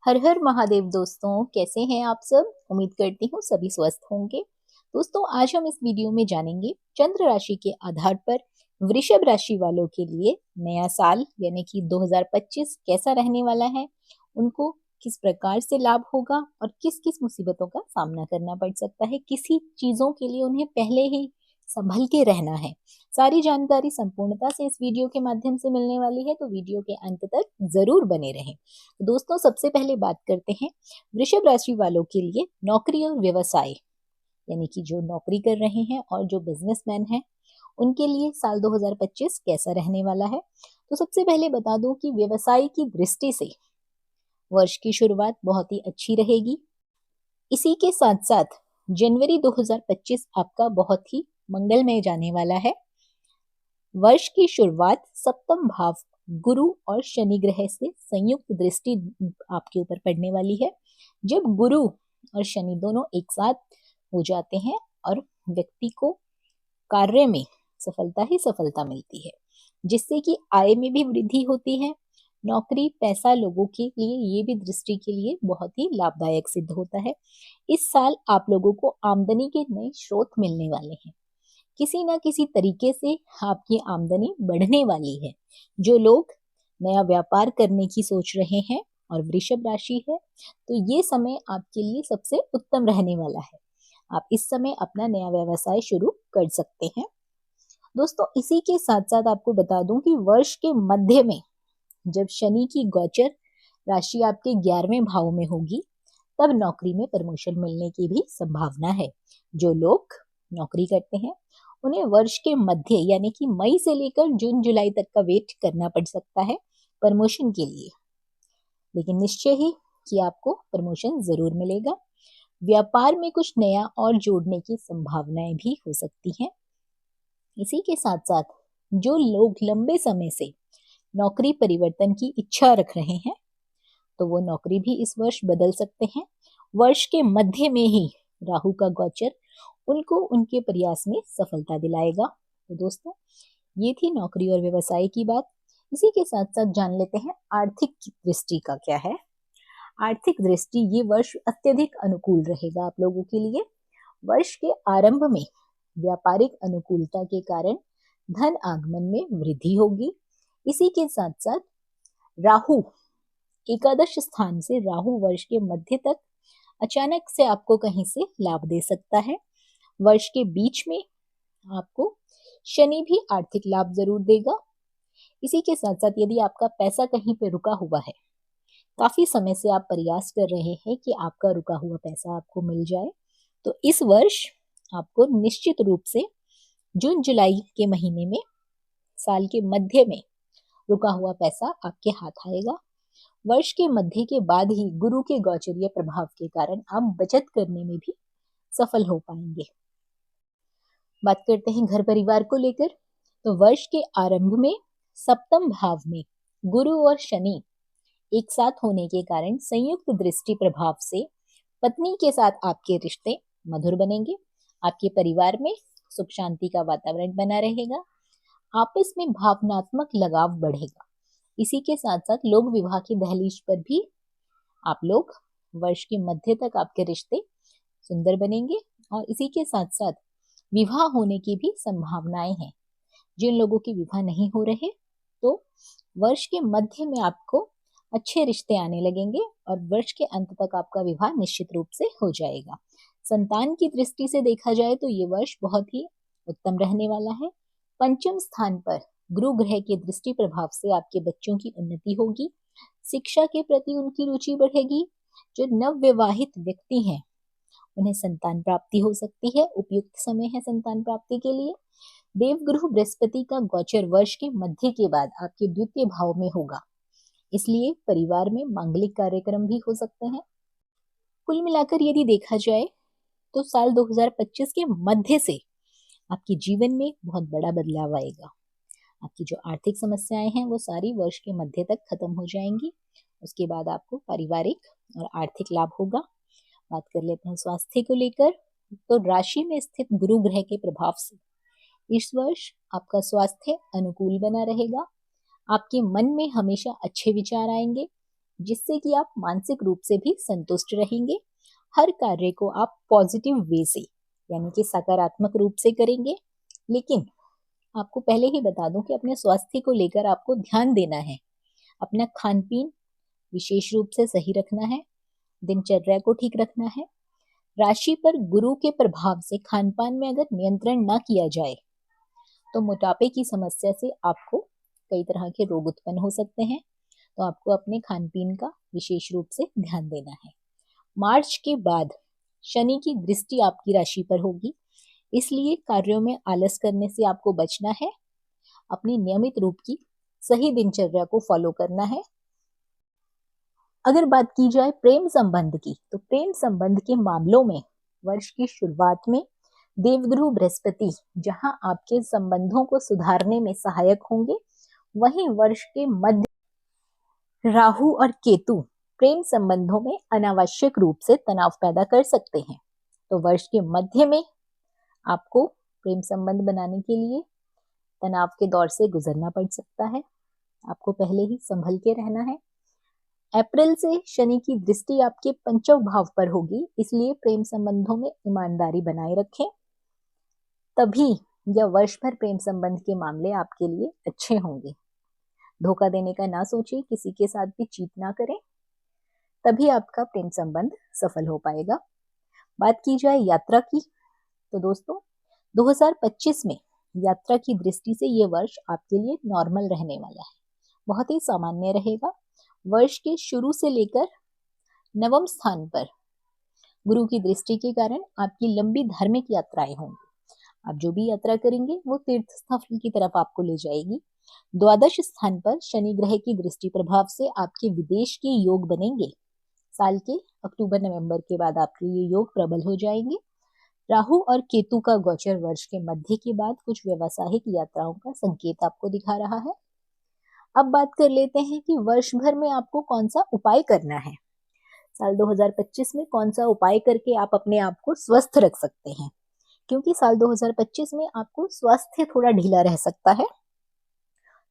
हर हर महादेव दोस्तों, कैसे हैं आप सब। उम्मीद करती हूँ सभी स्वस्थ होंगे। दोस्तों, आज हम इस वीडियो में जानेंगे चंद्र राशि के आधार पर वृषभ राशि वालों के लिए नया साल यानी कि 2025 कैसा रहने वाला है, उनको किस प्रकार से लाभ होगा और किस किस मुसीबतों का सामना करना पड़ सकता है, किसी चीजों के लिए उन्हें पहले ही संभल के रहना है। सारी जानकारी संपूर्णता से इस वीडियो के माध्यम से मिलने वाली है, तो वीडियो के अंत तक जरूर बने रहें। दोस्तों, सबसे पहले बात करते हैं वृषभ राशि वालों के लिए नौकरी और व्यवसाय, यानी कि जो नौकरी कर रहे हैं और जो बिजनेसमैन हैं उनके लिए साल 2025 कैसा रहने वाला है। तो सबसे पहले बता दूं कि व्यवसाय की दृष्टि से वर्ष की शुरुआत बहुत ही अच्छी रहेगी। इसी के साथ साथ जनवरी 2025 आपका बहुत ही मंगलमय जाने वाला है। वर्ष की शुरुआत सप्तम भाव गुरु और शनि ग्रह से संयुक्त दृष्टि आपके ऊपर पड़ने वाली है। जब गुरु और शनि दोनों एक साथ हो जाते हैं और व्यक्ति को कार्य में सफलता ही सफलता मिलती है, जिससे कि आय में भी वृद्धि होती है। नौकरी पैसा लोगों के लिए ये भी दृष्टि के लिए बहुत ही लाभदायक सिद्ध होता है। इस साल आप लोगों को आमदनी के नए स्रोत मिलने वाले हैं। किसी न किसी तरीके से आपकी आमदनी बढ़ने वाली है। जो लोग नया व्यापार करने की सोच रहे हैं और वृषभ राशि है, तो ये समय आपके लिए सबसे उत्तम रहने वाला है। आप इस समय अपना नया व्यवसाय शुरू कर सकते हैं। दोस्तों, इसी के साथ साथ आपको बता दूं कि वर्ष के मध्य में जब शनि की गोचर राशि आपके 11वें भाव में होगी, तब नौकरी में प्रमोशन मिलने की भी संभावना है। जो लोग नौकरी करते हैं उन्हें वर्ष के मध्य यानी कि मई से लेकर जून जुलाई तक का वेट करना पड़ सकता है प्रमोशन के लिए, लेकिन निश्चय ही कि आपको प्रमोशन जरूर मिलेगा। व्यापार में कुछ नया और जोड़ने की संभावनाएं भी हो सकती हैं। इसी के साथ साथ जो लोग लंबे समय से नौकरी परिवर्तन की इच्छा रख रहे हैं, तो वो नौकरी भी इस वर्ष बदल सकते हैं। वर्ष के मध्य में ही राहु का गोचर उनको उनके प्रयास में सफलता दिलाएगा। तो दोस्तों, ये थी नौकरी और व्यवसाय की बात। इसी के साथ साथ जान लेते हैं आर्थिक दृष्टि का क्या है। आर्थिक दृष्टि ये वर्ष अत्यधिक अनुकूल रहेगा आप लोगों के लिए। वर्ष के आरंभ में व्यापारिक अनुकूलता के कारण धन आगमन में वृद्धि होगी। इसी के साथ साथ राहु एकादश स्थान से राहु वर्ष के मध्य तक अचानक से आपको कहीं से लाभ दे सकता है। वर्ष के बीच में आपको शनि भी आर्थिक लाभ जरूर देगा। इसी के साथ साथ यदि आपका पैसा कहीं पे रुका हुआ है, काफी समय से आप प्रयास कर रहे हैं कि आपका रुका हुआ पैसा आपको मिल जाए, तो इस वर्ष आपको निश्चित रूप से जून जुलाई के महीने में साल के मध्य में रुका हुआ पैसा आपके हाथ आएगा। वर्ष के मध्य के बाद ही गुरु के गोचरीय प्रभाव के कारण आप बचत करने में भी सफल हो पाएंगे। बात करते हैं घर परिवार को लेकर। तो वर्ष के आरंभ में सप्तम भाव में गुरु और शनि एक साथ होने के कारण संयुक्त दृष्टि प्रभाव से पत्नी के साथ आपके रिश्ते मधुर बनेंगे। आपके परिवार में सुख शांति का वातावरण बना रहेगा। आपस में भावनात्मक लगाव बढ़ेगा। इसी के साथ साथ लोक विवाह की दहलीज पर भी आप लोग वर्ष के मध्य तक आपके रिश्ते सुंदर बनेंगे। और इसी के साथ साथ विवाह होने की भी संभावनाएं हैं। जिन लोगों के विवाह नहीं हो रहे, तो वर्ष के मध्य में आपको अच्छे रिश्ते आने लगेंगे और वर्ष के अंत तक आपका विवाह निश्चित रूप से हो जाएगा। संतान की दृष्टि से देखा जाए तो ये वर्ष बहुत ही उत्तम रहने वाला है। पंचम स्थान पर गुरु ग्रह के दृष्टि प्रभाव से आपके बच्चों की उन्नति होगी। शिक्षा के प्रति उनकी रुचि बढ़ेगी। जो नव विवाहित व्यक्ति हैं उन्हें संतान प्राप्ति हो सकती है। उपयुक्त समय है संतान प्राप्ति के लिए। देवगुरु बृहस्पति का गोचर वर्ष के मध्य के बाद आपके द्वितीय भाव में होगा, इसलिए परिवार में मांगलिक कार्यक्रम भी हो सकते हैं। कुल मिलाकर यदि देखा जाए तो साल 2025 के मध्य से आपके जीवन में बहुत बड़ा बदलाव आएगा। आपकी जो आर्थिक समस्याएं हैं वो सारी वर्ष के मध्य तक खत्म हो जाएंगी। उसके बाद आपको पारिवारिक और आर्थिक लाभ होगा। बात कर लेते हैं स्वास्थ्य को लेकर। तो राशि में स्थित गुरु ग्रह के प्रभाव से इस वर्ष आपका स्वास्थ्य अनुकूल बना रहेगा। आपके मन में हमेशा अच्छे विचार आएंगे। जिससे कि आप मानसिक रूप से भी संतुष्ट रहेंगे। हर कार्य को आप पॉजिटिव वे से यानी कि सकारात्मक रूप से करेंगे। लेकिन आपको पहले ही बता दूं कि अपने स्वास्थ्य को लेकर आपको ध्यान देना है। अपना खान पीन विशेष रूप से सही रखना है, दिनचर्या को ठीक रखना है। राशि पर गुरु के प्रभाव से खान पान में अगर नियंत्रण ना किया जाए तो मोटापे की समस्या से आपको कई तरह के रोग उत्पन्न हो सकते हैं। तो आपको अपने खान पीन का विशेष रूप से ध्यान देना है। मार्च के बाद शनि की दृष्टि आपकी राशि पर होगी, इसलिए कार्यों में आलस करने से आपको बचना है। अपनी नियमित रूप की सही दिनचर्या को फॉलो करना है। अगर बात की जाए प्रेम संबंध की, तो प्रेम संबंध के मामलों में वर्ष की शुरुआत में देवगुरु बृहस्पति जहां आपके संबंधों को सुधारने में सहायक होंगे, वहीं वर्ष के मध्य राहु और केतु प्रेम संबंधों में अनावश्यक रूप से तनाव पैदा कर सकते हैं। तो वर्ष के मध्य में आपको प्रेम संबंध बनाने के लिए तनाव के दौर से गुजरना पड़ सकता है। आपको पहले ही संभल के रहना है। अप्रैल से शनि की दृष्टि आपके पंचम भाव पर होगी, इसलिए प्रेम संबंधों में ईमानदारी बनाए रखें। तभी यह वर्ष भर प्रेम संबंध के मामले आपके लिए अच्छे होंगे। धोखा देने का ना सोचें, किसी के साथ भी चीट ना करें, तभी आपका प्रेम संबंध सफल हो पाएगा। बात की जाए यात्रा की, तो दोस्तों 2025 में यात्रा की दृष्टि से ये वर्ष आपके लिए नॉर्मल रहने वाला है, बहुत ही सामान्य रहेगा। वर्ष के शुरू से लेकर नवम स्थान पर गुरु की दृष्टि के कारण आपकी लंबी धार्मिक यात्राएं होंगी। आप जो भी यात्रा करेंगे वो तीर्थ स्थल की तरफ आपको ले जाएगी। द्वादश स्थान पर शनि ग्रह की दृष्टि प्रभाव से आपके विदेश के योग बनेंगे। साल के अक्टूबर नवंबर के बाद आपके ये योग प्रबल हो जाएंगे। राहु और केतु का गोचर वर्ष के मध्य के बाद कुछ व्यवसायिक यात्राओं का संकेत आपको दिखा रहा है। अब बात कर लेते हैं कि वर्ष भर में आपको कौन सा उपाय करना है। साल 2025 में कौन सा उपाय करके आप अपने आप को स्वस्थ रख सकते हैं, क्योंकि साल 2025 में आपको स्वास्थ्य थोड़ा ढीला रह सकता है।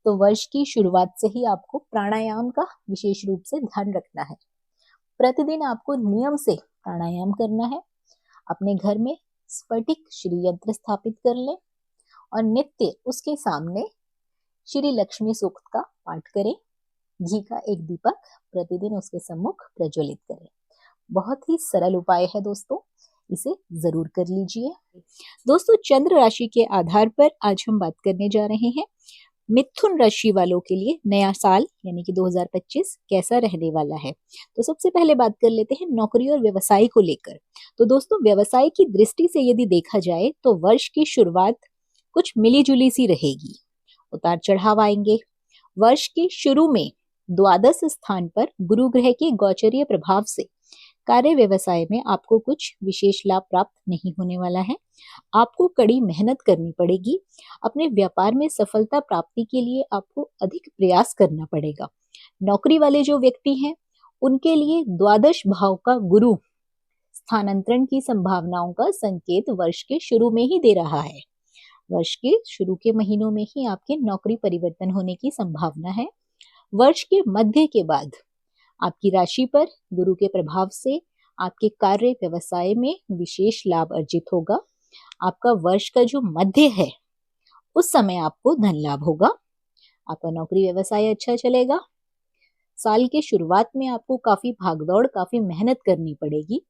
तो वर्ष की शुरुआत से ही आपको प्राणायाम का विशेष रूप से ध्यान रखना है। प्रतिदिन आपको नियम से प्राणायाम करना है। अपने घर में स्फटिक श्री यंत्र स्थापित कर लें और नित्य उसके सामने श्री लक्ष्मी सूक्त का पाठ करें। घी का एक दीपक प्रतिदिन उसके सम्मुख प्रज्वलित करें। बहुत ही सरल उपाय है दोस्तों, इसे जरूर कर लीजिए। दोस्तों, चंद्र राशि के आधार पर आज हम बात करने जा रहे हैं मिथुन राशि वालों के लिए नया साल यानी कि 2025 कैसा रहने वाला है। तो सबसे पहले बात कर लेते हैं नौकरी और व्यवसाय को लेकर। तो दोस्तों, व्यवसाय की दृष्टि से यदि देखा जाए तो वर्ष की शुरुआत कुछ मिली जुली सी रहेगी, उतार चढ़ाव आएंगे। वर्ष के शुरू में द्वादश स्थान पर गुरु ग्रह के गोचरीय प्रभाव से कार्य व्यवसाय में आपको कुछ विशेष लाभ प्राप्त नहीं होने वाला है। आपको कड़ी मेहनत करनी पड़ेगी। अपने व्यापार में सफलता प्राप्ति के लिए आपको अधिक प्रयास करना पड़ेगा। नौकरी वाले जो व्यक्ति हैं उनके लिए द्वादश भाव का गुरु स्थानांतरण की संभावनाओं का संकेत वर्ष के शुरू में ही दे रहा है। वर्ष के शुरू के महीनों में ही आपके नौकरी परिवर्तन होने की संभावना है। वर्ष के मध्य के बाद आपकी राशि पर गुरु के प्रभाव से आपके कार्य व्यवसाय में विशेष लाभ अर्जित होगा। आपका वर्ष का जो मध्य है उस समय आपको धन लाभ होगा। आपका नौकरी व्यवसाय अच्छा चलेगा। साल के शुरुआत में आपको काफी भागदौड़, काफी मेहनत करनी पड़ेगी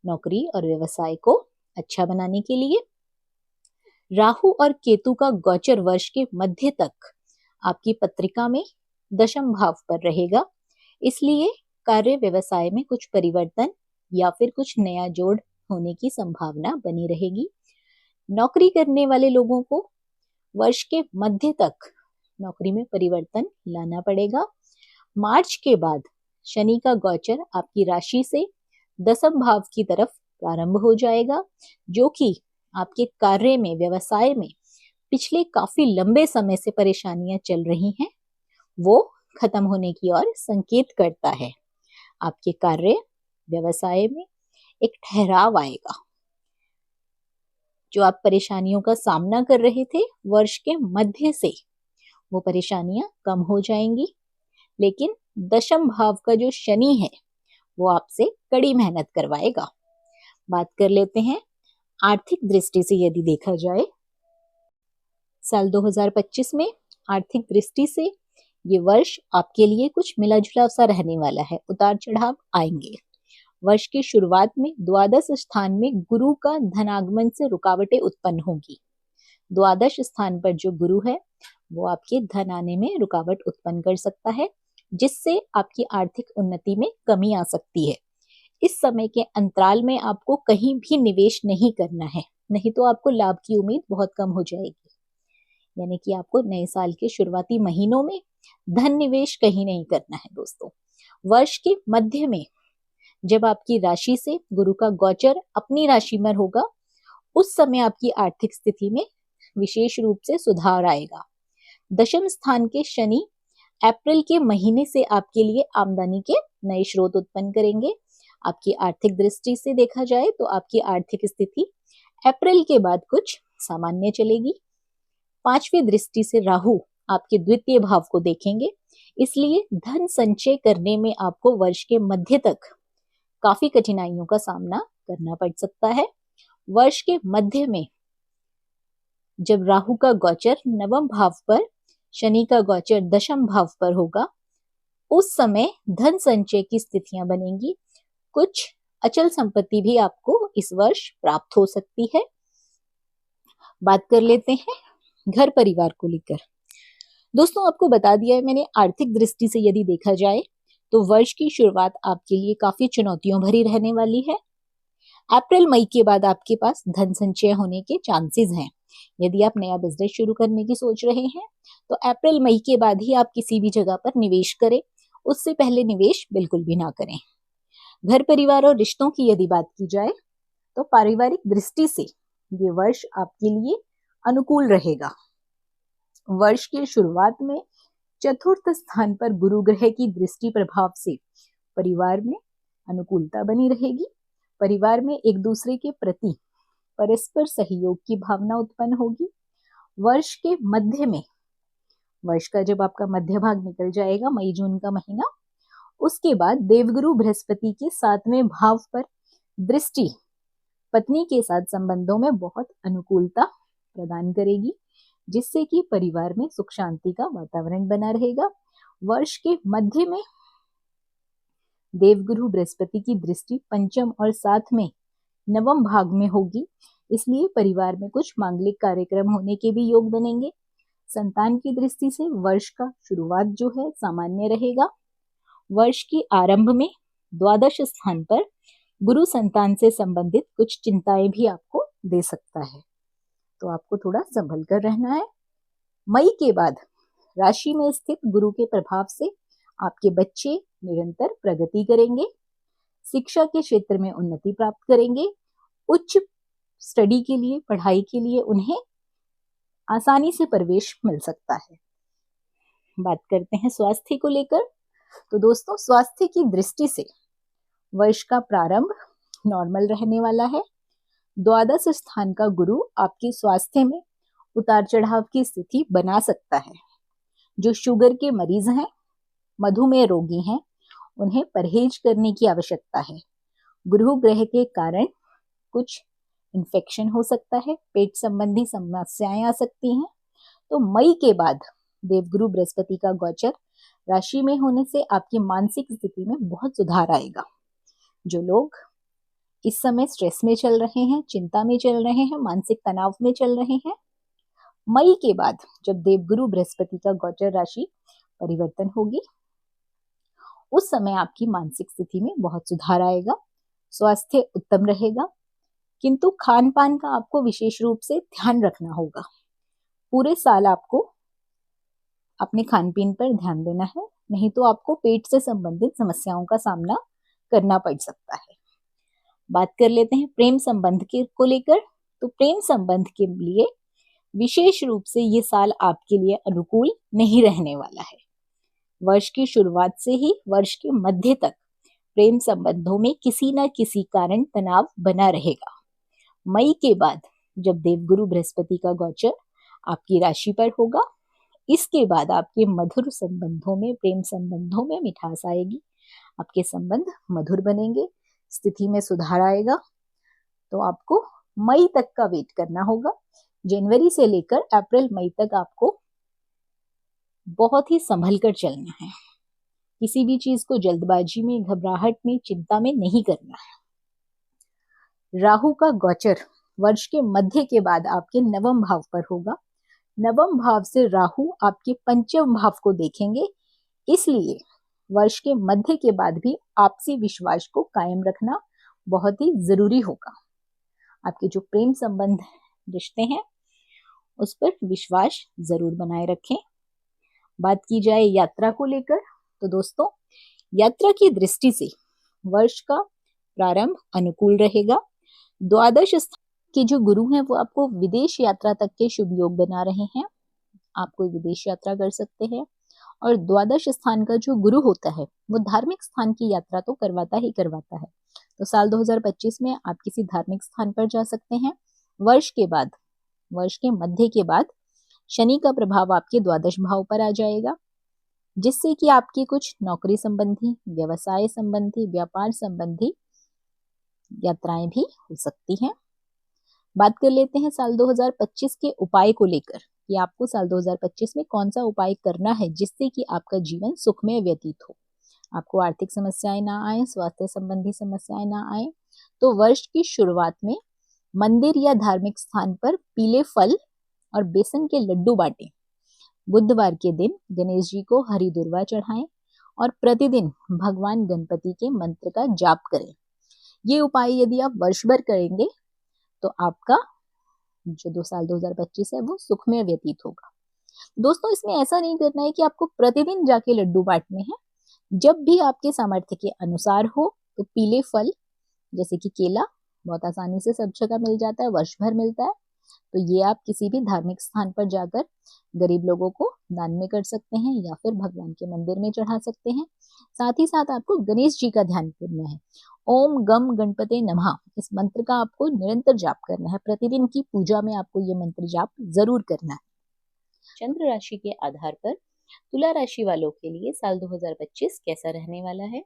नौकरी और व्यवसाय को अच्छा बनाने के लिए। राहु और केतु का गोचर वर्ष के मध्य तक आपकी पत्रिका में दशम भाव पर रहेगा, इसलिए कार्य व्यवसाय में कुछ परिवर्तन या फिर कुछ नया जोड़ होने की संभावना बनी रहेगी। नौकरी करने वाले लोगों को वर्ष के मध्य तक नौकरी में परिवर्तन लाना पड़ेगा। मार्च के बाद शनि का गोचर आपकी राशि से दशम भाव की तरफ प्रारंभ हो जाएगा, जो कि आपके कार्य में, व्यवसाय में पिछले काफी लंबे समय से परेशानियां चल रही हैं, वो खत्म होने की ओर संकेत करता है। आपके कार्य व्यवसाय में एक ठहराव आएगा। जो आप परेशानियों का सामना कर रहे थे वर्ष के मध्य से, वो परेशानियां कम हो जाएंगी। लेकिन दशम भाव का जो शनि है वो आपसे कड़ी मेहनत करवाएगा। बात कर लेते हैं आर्थिक दृष्टि से। यदि देखा जाए साल 2025 में आर्थिक दृष्टि से ये वर्ष आपके लिए कुछ मिला जुला सा रहने वाला है, उतार चढ़ाव आएंगे। वर्ष की शुरुआत में द्वादश स्थान में गुरु का धनागमन से रुकावटें उत्पन्न होगी। द्वादश स्थान पर जो गुरु है वो आपके धन आने में रुकावट उत्पन्न कर सकता है, जिससे आपकी आर्थिक उन्नति में कमी आ सकती है। इस समय के अंतराल में आपको कहीं भी निवेश नहीं करना है, नहीं तो आपको लाभ की उम्मीद बहुत कम हो जाएगी। यानी कि आपको नए साल के शुरुआती महीनों में धन निवेश कहीं नहीं करना है दोस्तों। वर्ष के मध्य में जब आपकी राशि से गुरु का गोचर अपनी राशि में होगा, उस समय आपकी आर्थिक स्थिति में विशेष रूप से सुधार आएगा। दशम स्थान के शनि अप्रैल के महीने से आपके लिए आमदनी के नए स्रोत उत्पन्न करेंगे। आपकी आर्थिक दृष्टि से देखा जाए तो आपकी आर्थिक स्थिति अप्रैल के बाद कुछ सामान्य चलेगी। पांचवी दृष्टि से राहु आपके द्वितीय भाव को देखेंगे, इसलिए धन संचय करने में आपको वर्ष के मध्य तक काफी कठिनाइयों का सामना करना पड़ सकता है। वर्ष के मध्य में जब राहु का गोचर नवम भाव पर, शनि का गोचर दशम भाव पर होगा, उस समय धन संचय की स्थितियां बनेंगी। कुछ अचल संपत्ति भी आपको इस वर्ष प्राप्त हो सकती है। बात कर लेते हैं घर परिवार को लेकर। दोस्तों आपको बता दिया है मैंने, आर्थिक दृष्टि से यदि देखा जाए तो वर्ष की शुरुआत आपके लिए काफी चुनौतियों भरी रहने वाली है। अप्रैल मई के बाद आपके पास धन संचय होने के चांसेस हैं। यदि आप नया बिजनेस शुरू करने की सोच रहे हैं तो अप्रैल मई के बाद ही आप किसी भी जगह पर निवेश करें, उससे पहले निवेश बिल्कुल भी ना करें। घर परिवार और रिश्तों की यदि बात की जाए तो पारिवारिक दृष्टि से ये वर्ष आपके लिए अनुकूल रहेगा। वर्ष की शुरुआत में चतुर्थ स्थान पर गुरु ग्रह की दृष्टि प्रभाव से परिवार में अनुकूलता बनी रहेगी। परिवार में एक दूसरे के प्रति परस्पर सहयोग की भावना उत्पन्न होगी। वर्ष के मध्य में, वर्ष का जब आपका मध्य भाग निकल जाएगा, मई जून का महीना, उसके बाद देवगुरु बृहस्पति के 7वें भाव पर दृष्टि पत्नी के साथ संबंधों में बहुत अनुकूलता प्रदान करेगी, जिससे कि परिवार में सुख शांति का वातावरण बना रहेगा। वर्ष के मध्य में देवगुरु बृहस्पति की दृष्टि पंचम और 7वें नवम भाग में होगी, इसलिए परिवार में कुछ मांगलिक कार्यक्रम होने के भी योग बनेंगे। संतान की दृष्टि से वर्ष का शुरुआत जो है सामान्य रहेगा। वर्ष के आरंभ में द्वादश स्थान पर गुरु संतान से संबंधित कुछ चिंताएं भी आपको दे सकता है, तो आपको थोड़ा संभल कर रहना है। मई के बाद राशि में स्थित गुरु के प्रभाव से आपके बच्चे निरंतर प्रगति करेंगे, शिक्षा के क्षेत्र में उन्नति प्राप्त करेंगे। उच्च स्टडी के लिए, पढ़ाई के लिए उन्हें आसानी से प्रवेश मिल सकता है। बात करते हैं स्वास्थ्य को लेकर। तो दोस्तों स्वास्थ्य की दृष्टि से वर्ष का प्रारंभ नॉर्मल रहने वाला है। द्वादश स्थान का गुरु आपके स्वास्थ्य में उतार चढ़ाव की स्थिति बना सकता है। जो शुगर के मरीज हैं, मधुमेह रोगी हैं, उन्हें परहेज करने की आवश्यकता है। गुरु ग्रह के कारण कुछ इन्फेक्शन हो सकता है, पेट संबंधी समस्याएं आ सकती हैं। तो मई के बाद देवगुरु बृहस्पति का गोचर राशि में होने से आपकी मानसिक स्थिति में बहुत सुधार आएगा। जो लोग इस समय स्ट्रेस में चल रहे हैं, चिंता में चल रहे हैं, मानसिक तनाव में चल रहे हैं, मई के बाद जब देवगुरु बृहस्पति का गोचर राशि परिवर्तन होगी, उस समय आपकी मानसिक स्थिति में बहुत सुधार आएगा। स्वास्थ्य उत्तम रहेगा, किंतु खान पान का आपको विशेष रूप से ध्यान रखना होगा। पूरे साल आपको अपने खान पीन पर ध्यान देना है, नहीं तो आपको पेट से संबंधित समस्याओं का सामना करना पड़ सकता है। बात कर लेते हैं प्रेम संबंध के को लेकर। तो प्रेम संबंध के लिए विशेष रूप से ये साल आपके लिए अनुकूल नहीं रहने वाला है। वर्ष की शुरुआत से ही वर्ष के मध्य तक प्रेम संबंधों में किसी न किसी कारण तनाव बना रहेगा। मई के बाद जब देवगुरु बृहस्पति का गोचर आपकी राशि पर होगा, इसके बाद आपके मधुर संबंधों में, प्रेम संबंधों में मिठास आएगी, आपके संबंध मधुर बनेंगे, स्थिति में सुधार आएगा। तो आपको मई तक का वेट करना होगा। जनवरी से लेकर अप्रैल मई तक आपको बहुत ही संभल कर चलना है। किसी भी चीज को जल्दबाजी में, घबराहट में, चिंता में नहीं करना है। राहु का गोचर वर्ष के मध्य के बाद आपके नवम भाव पर होगा। नवम भाव से राहु आपके पंचम भाव को देखेंगे, इसलिए वर्ष के मध्य के बाद भी आपसी विश्वास को कायम रखना बहुत ही जरूरी होगा। आपके जो प्रेम संबंध रिश्ते हैं उस पर विश्वास जरूर बनाए रखें। बात की जाए यात्रा को लेकर, तो दोस्तों यात्रा की दृष्टि से वर्ष का प्रारंभ अनुकूल रहेगा। द्वादश स्थान के जो गुरु हैं वो आपको विदेश यात्रा तक के शुभ योग बना रहे हैं। आप कोई विदेश यात्रा कर सकते हैं। और द्वादश स्थान का जो गुरु होता है वो धार्मिक स्थान की यात्रा तो करवाता ही करवाता है। तो साल 2025 में आप किसी धार्मिक स्थान पर जा सकते हैं। वर्ष के मध्य के बाद शनि का प्रभाव आपके द्वादश भाव पर आ जाएगा, जिससे कि आपकी कुछ नौकरी संबंधी, व्यवसाय संबंधी, व्यापार संबंधी यात्राएं भी हो सकती हैं। बात कर लेते हैं साल 2025 के उपाय को लेकर कि आपको साल 2025 में कौन सा उपाय करना है जिससे कि आपका जीवन सुखमय व्यतीत हो, आपको आर्थिक समस्याएं ना आए, स्वास्थ्य संबंधी समस्याएं ना आए। तो वर्ष की शुरुआत में मंदिर या धार्मिक स्थान पर पीले फल और बेसन के लड्डू बांटें। बुधवार के दिन गणेश जी को हरी दुर्वा चढ़ाएं और प्रतिदिन भगवान गणपति के मंत्र का जाप करें। ये उपाय यदि आप वर्ष भर करेंगे तो आपका जो 2025 है वो सुखमय व्यतीत होगा। दोस्तों इसमें ऐसा नहीं करना है कि आपको प्रतिदिन जाके लड्डू बांटने हैं। जब भी आपके सामर्थ्य के अनुसार हो तो पीले फल जैसे कि केला बहुत आसानी से सब जगह मिल जाता है, वर्ष भर मिलता है, तो ये आप किसी भी धार्मिक स्थान पर जाकर गरीब लोगों को दान में कर सकते हैं या फिर भगवान के मंदिर में चढ़ा सकते हैं। साथ ही साथ आपको गणेश जी का ध्यान करना है। ओम गम गणपते नमः इस मंत्र का आपको निरंतर जाप करना है। प्रतिदिन की पूजा में आपको ये मंत्र जाप जरूर करना है। चंद्र राशि के आधार पर तुला राशि वालों के लिए साल 2025 कैसा रहने वाला है।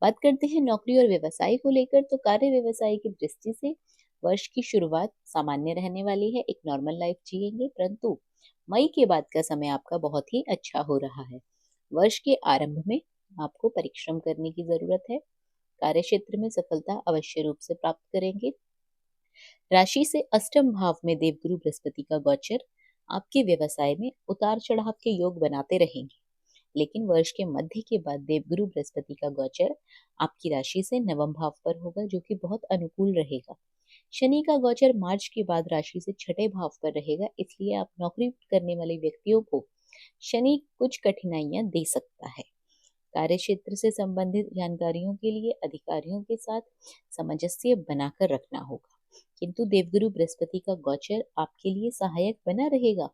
बात करते हैं नौकरी और व्यवसाय को लेकर, तो कार्य व्यवसाय की दृष्टि से वर्ष की शुरुआत सामान्य रहने वाली है, एक नॉर्मल लाइफ जिएंगे, परंतु मई के बाद का समय आपका बहुत ही अच्छा हो रहा है। वर्ष के आरंभ में आपको परिश्रम करने की जरूरत है। कार्य क्षेत्र में सफलता अवश्य रूप से प्राप्त करेंगे। राशि से अष्टम भाव में देवगुरु बृहस्पति का गोचर आपके व्यवसाय में उतार चढ़ाव के योग बनाते रहेंगे, लेकिन वर्ष के मध्य के बाद देवगुरु बृहस्पति का गोचर आपकी राशि से नवम भाव पर होगा, जो कि बहुत अनुकूल रहेगा। शनि का गोचर मार्च के बाद राशि से छठे भाव पर रहेगा, इसलिए आप नौकरी करने वाले व्यक्तियों को शनि कुछ कठिनाइयां दे सकता है। कार्य क्षेत्र से संबंधित जानकारियों के लिए अधिकारियों के साथ सामंजस्य बनाकर रखना होगा, किंतु देवगुरु बृहस्पति का गोचर आपके लिए सहायक बना रहेगा।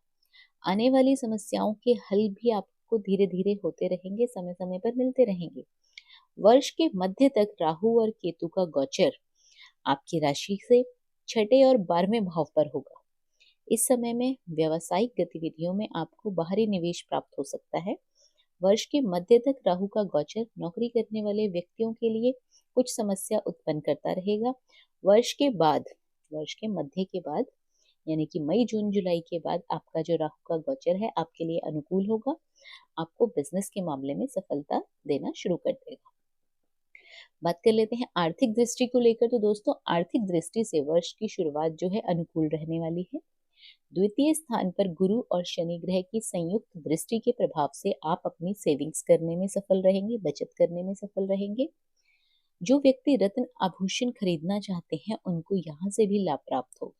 आने वाली समस्याओं के हल भी आपको धीरे धीरे होते रहेंगे, समय समय पर मिलते रहेंगे। वर्ष के मध्य तक राहु और केतु का गोचर आपकी राशि से छठे और 12वें भाव पर होगा। इस समय में व्यावसायिक गतिविधियों में आपको बाहरी निवेश प्राप्त हो सकता है। वर्ष के मध्य तक राहु का गोचर नौकरी करने वाले व्यक्तियों के लिए कुछ समस्या उत्पन्न करता रहेगा। वर्ष के मध्य के बाद यानी कि मई जून जुलाई के बाद आपका जो राहु का गोचर है आपके लिए अनुकूल होगा, आपको बिजनेस के मामले में सफलता देना शुरू कर देगा। बात कर लेते हैं आर्थिक दृष्टि को लेकर, तो दोस्तों आर्थिक दृष्टि से वर्ष की शुरुआत जो है अनुकूल रहने वाली है। द्वितीय स्थान पर गुरु और शनि ग्रह की संयुक्त दृष्टि के प्रभाव से आप अपनी सेविंग्स करने में सफल रहेंगे, बचत करने में सफल रहेंगे। जो व्यक्ति रत्न आभूषण खरीदना चाहते हैं उनको यहाँ से भी लाभ प्राप्त होगा।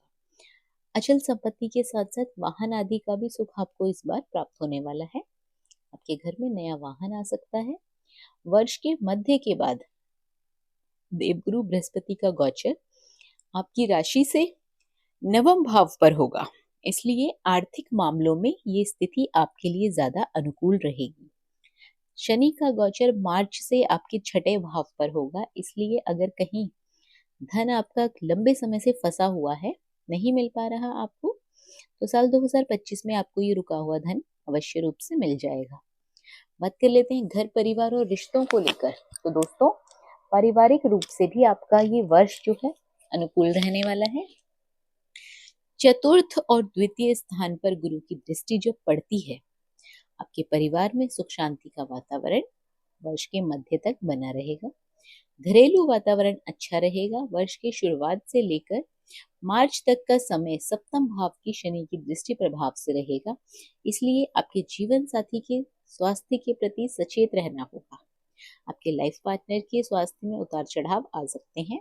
अचल संपत्ति के साथ साथ वाहन आदि का भी सुख आपको इस बार प्राप्त होने वाला है। आपके घर में नया वाहन आ सकता है। वर्ष के मध्य के बाद देवगुरु बृहस्पति का गोचर आपकी राशि से नवम भाव पर होगा, इसलिए आर्थिक मामलों में ये स्थिति आपके लिए ज्यादा अनुकूल रहेगी। शनि का गोचर मार्च से आपके छठे भाव पर होगा, इसलिए अगर कहीं धन आपका लंबे समय से फंसा हुआ है, नहीं मिल पा रहा आपको, तो साल 2025 में आपको ये रुका हुआ धन अवश्य रूप से मिल जाएगा। बात कर लेते हैं घर परिवार और रिश्तों को लेकर। तो दोस्तों, पारिवारिक रूप से भी आपका ये वर्ष जो है अनुकूल रहने वाला है। चतुर्थ और द्वितीय स्थान पर गुरु की दृष्टि जब पड़ती है, आपके परिवार में सुख शांति का वातावरण वर्ष के मध्य तक बना रहेगा। घरेलू वातावरण अच्छा रहेगा। वर्ष की शुरुआत से लेकर मार्च तक का समय सप्तम भाव की शनि की दृष्टि प्रभाव से रहेगा, इसलिए आपके जीवन साथी के स्वास्थ्य के प्रति सचेत रहना होगा। आपके लाइफ पार्टनर के स्वास्थ्य में उतार चढ़ाव आ सकते हैं।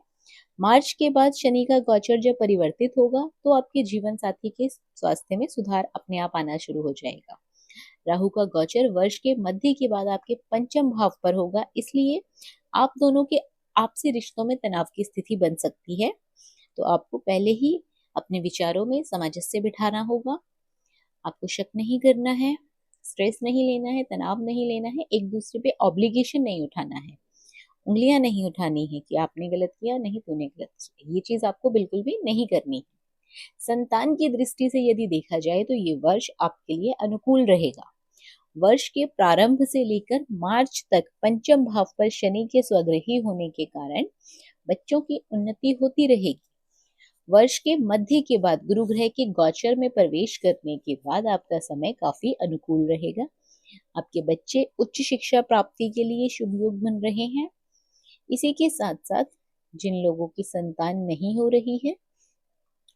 मार्च के बाद शनि का गोचर जब परिवर्तित होगा तो आपके जीवन साथी के स्वास्थ्य में सुधार अपने आप आना शुरू हो जाएगा। राहु का गोचर वर्ष के मध्य के बाद आपके पंचम भाव पर होगा, इसलिए आप दोनों के आपसी रिश्तों में तनाव की स्थिति बन सकती है। तो आपको पहले ही अपने विचारों में सामंजस्य बिठाना होगा। आपको शक नहीं करना है, स्ट्रेस नहीं लेना है, तनाव नहीं लेना है, एक दूसरे पे ऑब्लिगेशन नहीं उठाना है, उंगलियां नहीं उठानी है कि आपने गलत किया, नहीं तूने गलत किया। ये चीज आपको बिल्कुल भी नहीं करनी है। संतान की दृष्टि से यदि देखा जाए तो ये वर्ष आपके लिए अनुकूल रहेगा। वर्ष के प्रारंभ से लेकर मार्च तक पंचम भाव पर शनि के स्वग्रही होने के कारण बच्चों की उन्नति होती रहेगी। वर्ष के मध्य के बाद गुरु ग्रह के गोचर में प्रवेश करने के बाद आपका समय काफी अनुकूल रहेगा। आपके बच्चे उच्च शिक्षा प्राप्ति के लिए शुभ योग बन रहे हैं। इसी के साथ साथ जिन लोगों की संतान नहीं हो रही है,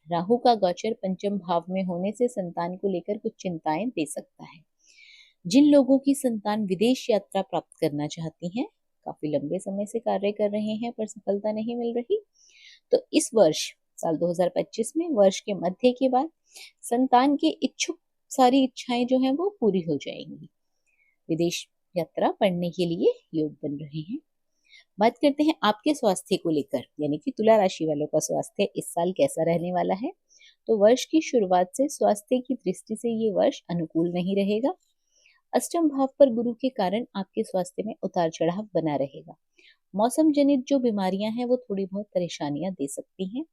राहु का गोचर पंचम भाव में होने से संतान को लेकर कुछ चिंताएं दे सकता है। जिन लोगों की संतान विदेश यात्रा प्राप्त करना चाहती हैं, काफी लंबे समय से कार्य कर रहे हैं पर सफलता नहीं मिल रही, तो इस वर्ष साल 2025 में वर्ष के मध्य के बाद संतान के इच्छुक सारी इच्छाएं जो हैं वो पूरी हो जाएंगी। विदेश यात्रा पढ़ने के लिए योग बन रहे हैं। बात करते हैं आपके स्वास्थ्य को लेकर, यानी कि तुला राशि वालों का स्वास्थ्य इस साल कैसा रहने वाला है। तो वर्ष की शुरुआत से स्वास्थ्य की दृष्टि से ये वर्ष अनुकूल नहीं रहेगा। अष्टम भाव पर गुरु के कारण आपके स्वास्थ्य में उतार चढ़ाव बना रहेगा। मौसम जनित जो बीमारियां हैं वो थोड़ी बहुत परेशानियां दे सकती हैं।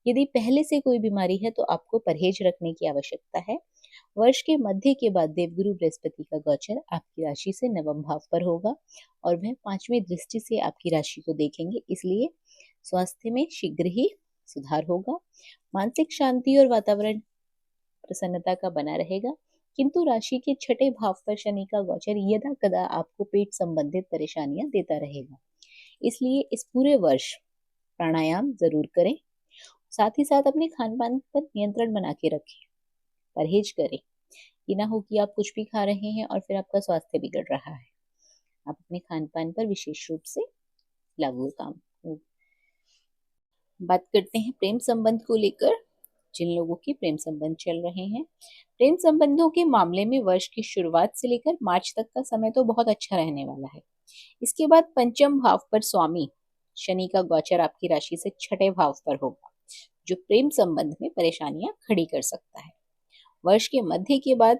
यदि पहले से कोई बीमारी है तो आपको परहेज रखने की आवश्यकता है। वर्ष के मध्य के बाद देवगुरु बृहस्पति का गोचर आपकी राशि से नवम भाव पर होगा और वह पांचवी दृष्टि से आपकी राशि को देखेंगे, इसलिए स्वास्थ्य में शीघ्र ही सुधार होगा। मानसिक शांति और वातावरण प्रसन्नता का बना रहेगा, किंतु राशि के छठे भाव पर शनि का गोचर यदा कदा आपको पेट संबंधित परेशानियां देता रहेगा, इसलिए इस पूरे वर्ष प्राणायाम जरूर करें। साथ ही साथ अपने खान पान पर नियंत्रण बना के रखें, परहेज करें। ये ना हो कि आप कुछ भी खा रहे हैं और फिर आपका स्वास्थ्य बिगड़ रहा है। आप अपने खान पान पर विशेष रूप से लागू काम। बात करते हैं प्रेम संबंध को लेकर। जिन लोगों के प्रेम संबंध चल रहे हैं, प्रेम संबंधों के मामले में वर्ष की शुरुआत से लेकर मार्च तक का समय तो बहुत अच्छा रहने वाला है। इसके बाद पंचम भाव पर स्वामी शनि का गोचर आपकी राशि से छठे भाव पर होगा, जो प्रेम संबंध में परेशानियां खड़ी कर सकता है। वर्ष के मध्य के बाद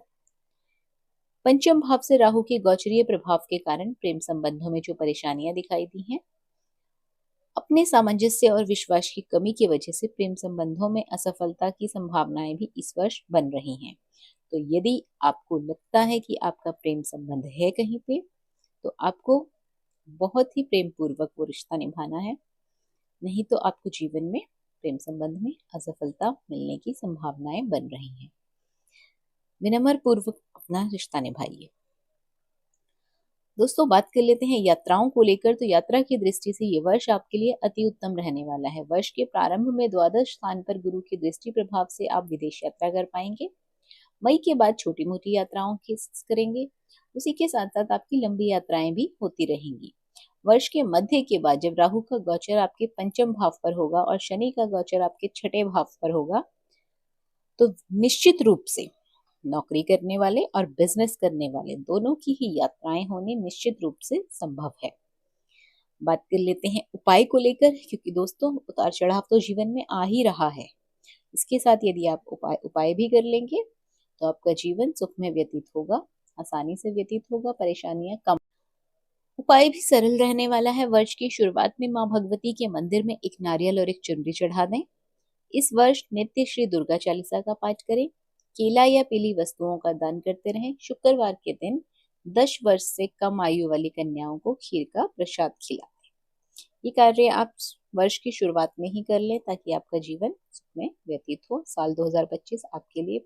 पंचम भाव से राहु के गोचरीय प्रभाव के कारण प्रेम संबंधों में जो परेशानियां दिखाई दी हैं, अपने सामंजस्य और विश्वास की कमी की वजह से प्रेम संबंधों में असफलता की संभावनाएं भी इस वर्ष बन रही हैं। तो यदि आपको लगता है कि आपका प्रेम संबंध है कहीं पे, तो आपको बहुत ही प्रेम पूर्वक वो रिश्ता निभाना है, नहीं तो आपको जीवन में प्रेम संबंध में असफलता मिलने की संभावनाएं बन रही हैं। विनम्र पूर्वक अपना रिश्ता निभाइए। दोस्तों, बात कर लेते हैं यात्राओं को लेकर। तो यात्रा की दृष्टि से ये वर्ष आपके लिए अति उत्तम रहने वाला है। वर्ष के प्रारंभ में द्वादश स्थान पर गुरु की दृष्टि प्रभाव से आप विदेश यात्रा कर पाएंगे। मई के बाद छोटी मोटी यात्राओं की करेंगे। उसी के साथ साथ आपकी लंबी यात्राएं भी होती रहेंगी। वर्ष के मध्य के बाद जब राहु का गोचर आपके पंचम भाव पर होगा और शनि का गोचर आपके छठे भाव पर होगा, तो निश्चित रूप से नौकरी करने वाले और बिजनेस करने वाले दोनों की ही यात्राएं होनी निश्चित रूप से संभव है। बात कर लेते हैं उपाय को लेकर, क्योंकि दोस्तों उतार चढ़ाव तो जीवन में आ ही रहा है। इसके साथ यदि आप उपाय भी कर लेंगे तो आपका जीवन सुख में व्यतीत होगा, आसानी से व्यतीत होगा, परेशानियां कम। उपाय भी सरल रहने वाला है। वर्ष की शुरुआत में माँ भगवती के मंदिर में एक नारियल और एक चुनरी चढ़ा दें। इस वर्ष नित्य श्री दुर्गा चालीसा का पाठ करें। केला या पीली वस्तुओं का दान करते रहें। शुक्रवार के दिन 10 वर्ष से कम आयु वाली कन्याओं को खीर का प्रसाद खिलाएं। ये कार्य आप वर्ष की शुरुआत में ही कर लें ताकि आपका जीवन सुख में व्यतीत हो। साल 2025 आपके लिए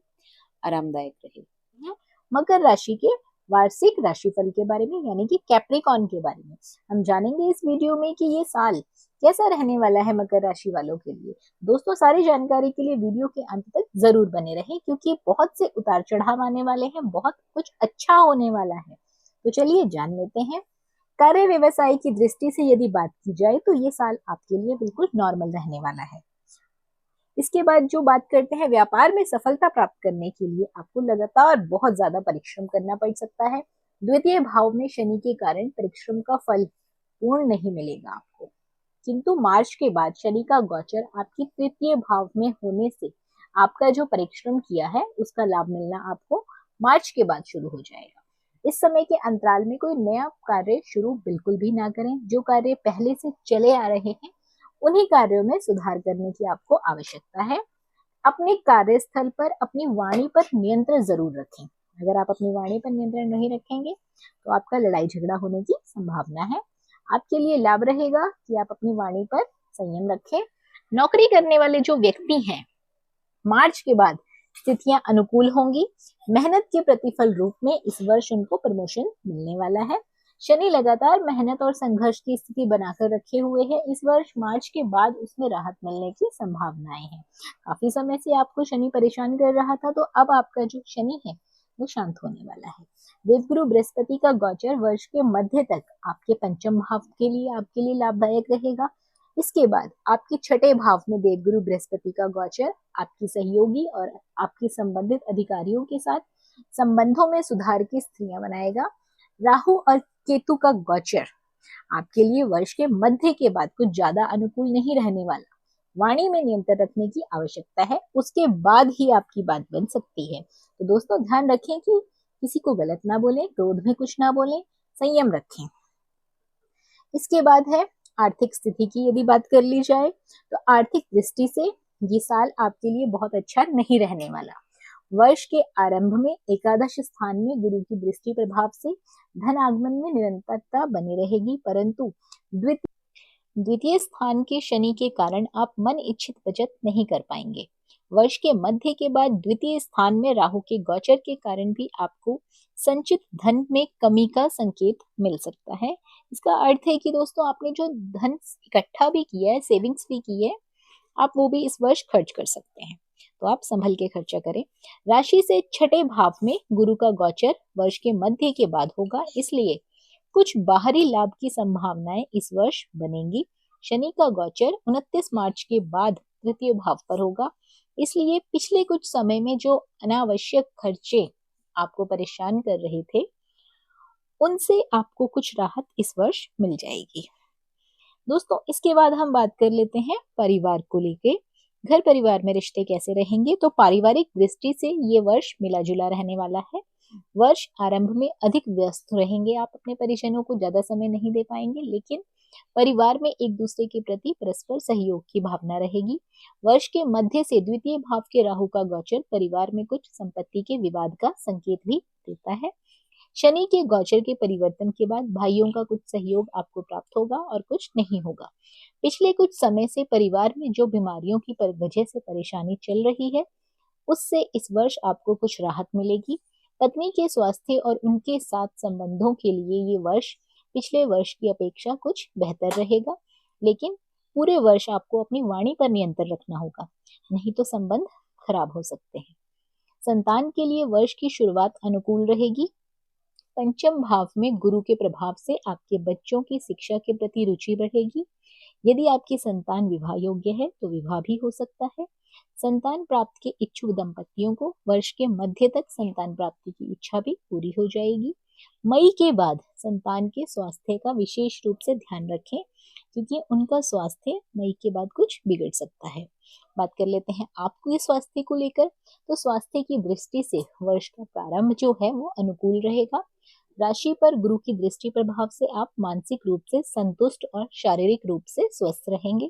आरामदायक रहे। मकर राशि के वार्षिक राशिफल के बारे में यानी कि कैप्रिकॉर्न के बारे में हम जानेंगे इस वीडियो में कि ये साल कैसा रहने वाला है मकर राशि वालों के लिए। दोस्तों, सारी जानकारी के लिए वीडियो के अंत तक जरूर बने रहें क्योंकि बहुत से उतार चढ़ाव आने वाले हैं, बहुत कुछ अच्छा होने वाला है। तो चलिए जान लेते हैं। कार्य व्यवसाय की दृष्टि से यदि बात की जाए तो ये साल आपके लिए बिल्कुल नॉर्मल रहने वाला है। इसके बाद जो बात करते हैं व्यापार में सफलता प्राप्त करने के लिए आपको लगातार बहुत ज्यादा परिश्रम करना पड़ सकता है। द्वितीय भाव में शनि के कारण परिश्रम का फल पूर्ण नहीं मिलेगा आपको, किंतु मार्च के बाद शनि का गोचर आपकी तृतीय भाव में होने से आपका जो परिश्रम किया है उसका लाभ मिलना आपको मार्च के बाद शुरू हो जाएगा। इस समय के अंतराल में कोई नया कार्य शुरू बिल्कुल भी ना करें। जो कार्य पहले से चले आ रहे हैं उन्हीं कार्यों में सुधार करने की आपको आवश्यकता है। अपने कार्यस्थल पर अपनी वाणी पर नियंत्रण जरूर रखें। अगर आप अपनी वाणी पर नियंत्रण नहीं रखेंगे तो आपका लड़ाई झगड़ा होने की संभावना है। आपके लिए लाभ रहेगा कि आप अपनी वाणी पर संयम रखें। नौकरी करने वाले जो व्यक्ति हैं, मार्च के बाद स्थितियां अनुकूल होंगी। मेहनत के प्रतिफल रूप में इस वर्ष उनको प्रमोशन मिलने वाला है। शनि लगातार मेहनत और संघर्ष की स्थिति बनाकर रखे हुए हैं। इस वर्ष मार्च के बाद उसमें राहत मिलने की संभावनाएं हैं। काफी समय से आपको शनि परेशान कर रहा था, तो अब आपका जो शनि है वो शांत होने वाला है। देवगुरु बृहस्पति का गोचर वर्ष के मध्य तक आपके पंचम भाव के लिए आपके लिए लाभदायक रहेगा। इसके बाद आपके छठे भाव में देवगुरु बृहस्पति का गोचर आपकी सहयोगी और आपके संबंधित अधिकारियों के साथ संबंधों में सुधार की स्थितियां बनाएगा। राहु और केतु का गोचर आपके लिए वर्ष के मध्य के बाद कुछ ज्यादा अनुकूल नहीं रहने वाला। वाणी में नियंत्रण रखने की आवश्यकता है, उसके बाद ही आपकी बात बन सकती है। तो दोस्तों, ध्यान रखें कि किसी को गलत ना बोलें, क्रोध में कुछ ना बोलें, संयम रखें। इसके बाद है आर्थिक स्थिति की यदि बात कर ली जाए तो आर्थिक दृष्टि से ये साल आपके लिए बहुत अच्छा नहीं रहने वाला। वर्ष के आरंभ में एकादश स्थान में गुरु की दृष्टि प्रभाव से धन आगमन में निरंतरता बनी रहेगी, परंतु द्वितीय स्थान के शनि के कारण आप मन इच्छित बचत नहीं कर पाएंगे। वर्ष के मध्य के बाद द्वितीय स्थान में राहु के गोचर के कारण भी आपको संचित धन में कमी का संकेत मिल सकता है। इसका अर्थ है कि दोस्तों, आपने जो धन इकट्ठा भी किया है, सेविंग्स भी की है, आप वो भी इस वर्ष खर्च कर सकते हैं, तो आप संभल के खर्चा करें। राशि से छठे भाव में गुरु का गोचर वर्ष के मध्य के बाद होगा, इसलिए कुछ बाहरी लाभ की संभावनाएं इस वर्ष बनेंगी। शनि का गोचर 29 मार्च के बाद तृतीय भाव पर होगा, इसलिए पिछले कुछ समय में जो अनावश्यक खर्चे आपको परेशान कर रहे थे उनसे आपको कुछ राहत इस वर्ष मिल जाएगी। दोस्तों, इसके बाद हम बात कर लेते हैं परिवार को लेके। घर परिवार में रिश्ते कैसे रहेंगे, तो पारिवारिक दृष्टि से ये वर्ष मिला जुला रहने वाला है। वर्ष आरंभ में अधिक व्यस्त रहेंगे, आप अपने परिजनों को ज्यादा समय नहीं दे पाएंगे, लेकिन परिवार में एक दूसरे के प्रति परस्पर सहयोग की भावना रहेगी। वर्ष के मध्य से द्वितीय भाव के राहु का गोचर परिवार में कुछ संपत्ति के विवाद का संकेत भी देता है। शनि के गोचर के परिवर्तन के बाद भाइयों का कुछ सहयोग आपको प्राप्त होगा और कुछ नहीं होगा। पिछले कुछ समय से परिवार में जो बीमारियों की वजह से परेशानी चल रही है उससे इस वर्ष आपको कुछ राहत मिलेगी। पत्नी के स्वास्थ्य और उनके साथ संबंधों के लिए ये वर्ष पिछले वर्ष की अपेक्षा कुछ बेहतर रहेगा, लेकिन पूरे वर्ष आपको अपनी वाणी पर नियंत्रण रखना होगा, नहीं तो संबंध खराब हो सकते हैं। संतान के लिए वर्ष की शुरुआत अनुकूल रहेगी। पंचम भाव में गुरु के प्रभाव से आपके बच्चों की शिक्षा के प्रति रुचि बढ़ेगी। यदि आपकी संतान विवाह योग्य है तो विवाह भी हो सकता है। संतान प्राप्ति के इच्छुक दंपतियों को वर्ष के मध्य तक संतान प्राप्ति की इच्छा भी पूरी हो जाएगी। मई के बाद संतान के स्वास्थ्य का विशेष रूप से ध्यान रखें, क्योंकि उनका स्वास्थ्य मई के बाद कुछ बिगड़ सकता है। बात कर लेते हैं आपके स्वास्थ्य को लेकर, तो स्वास्थ्य की दृष्टि से वर्ष का प्रारंभ जो है वो अनुकूल रहेगा। राशि पर गुरु की दृष्टि प्रभाव से आप मानसिक रूप से संतुष्ट और शारीरिक रूप से स्वस्थ रहेंगे।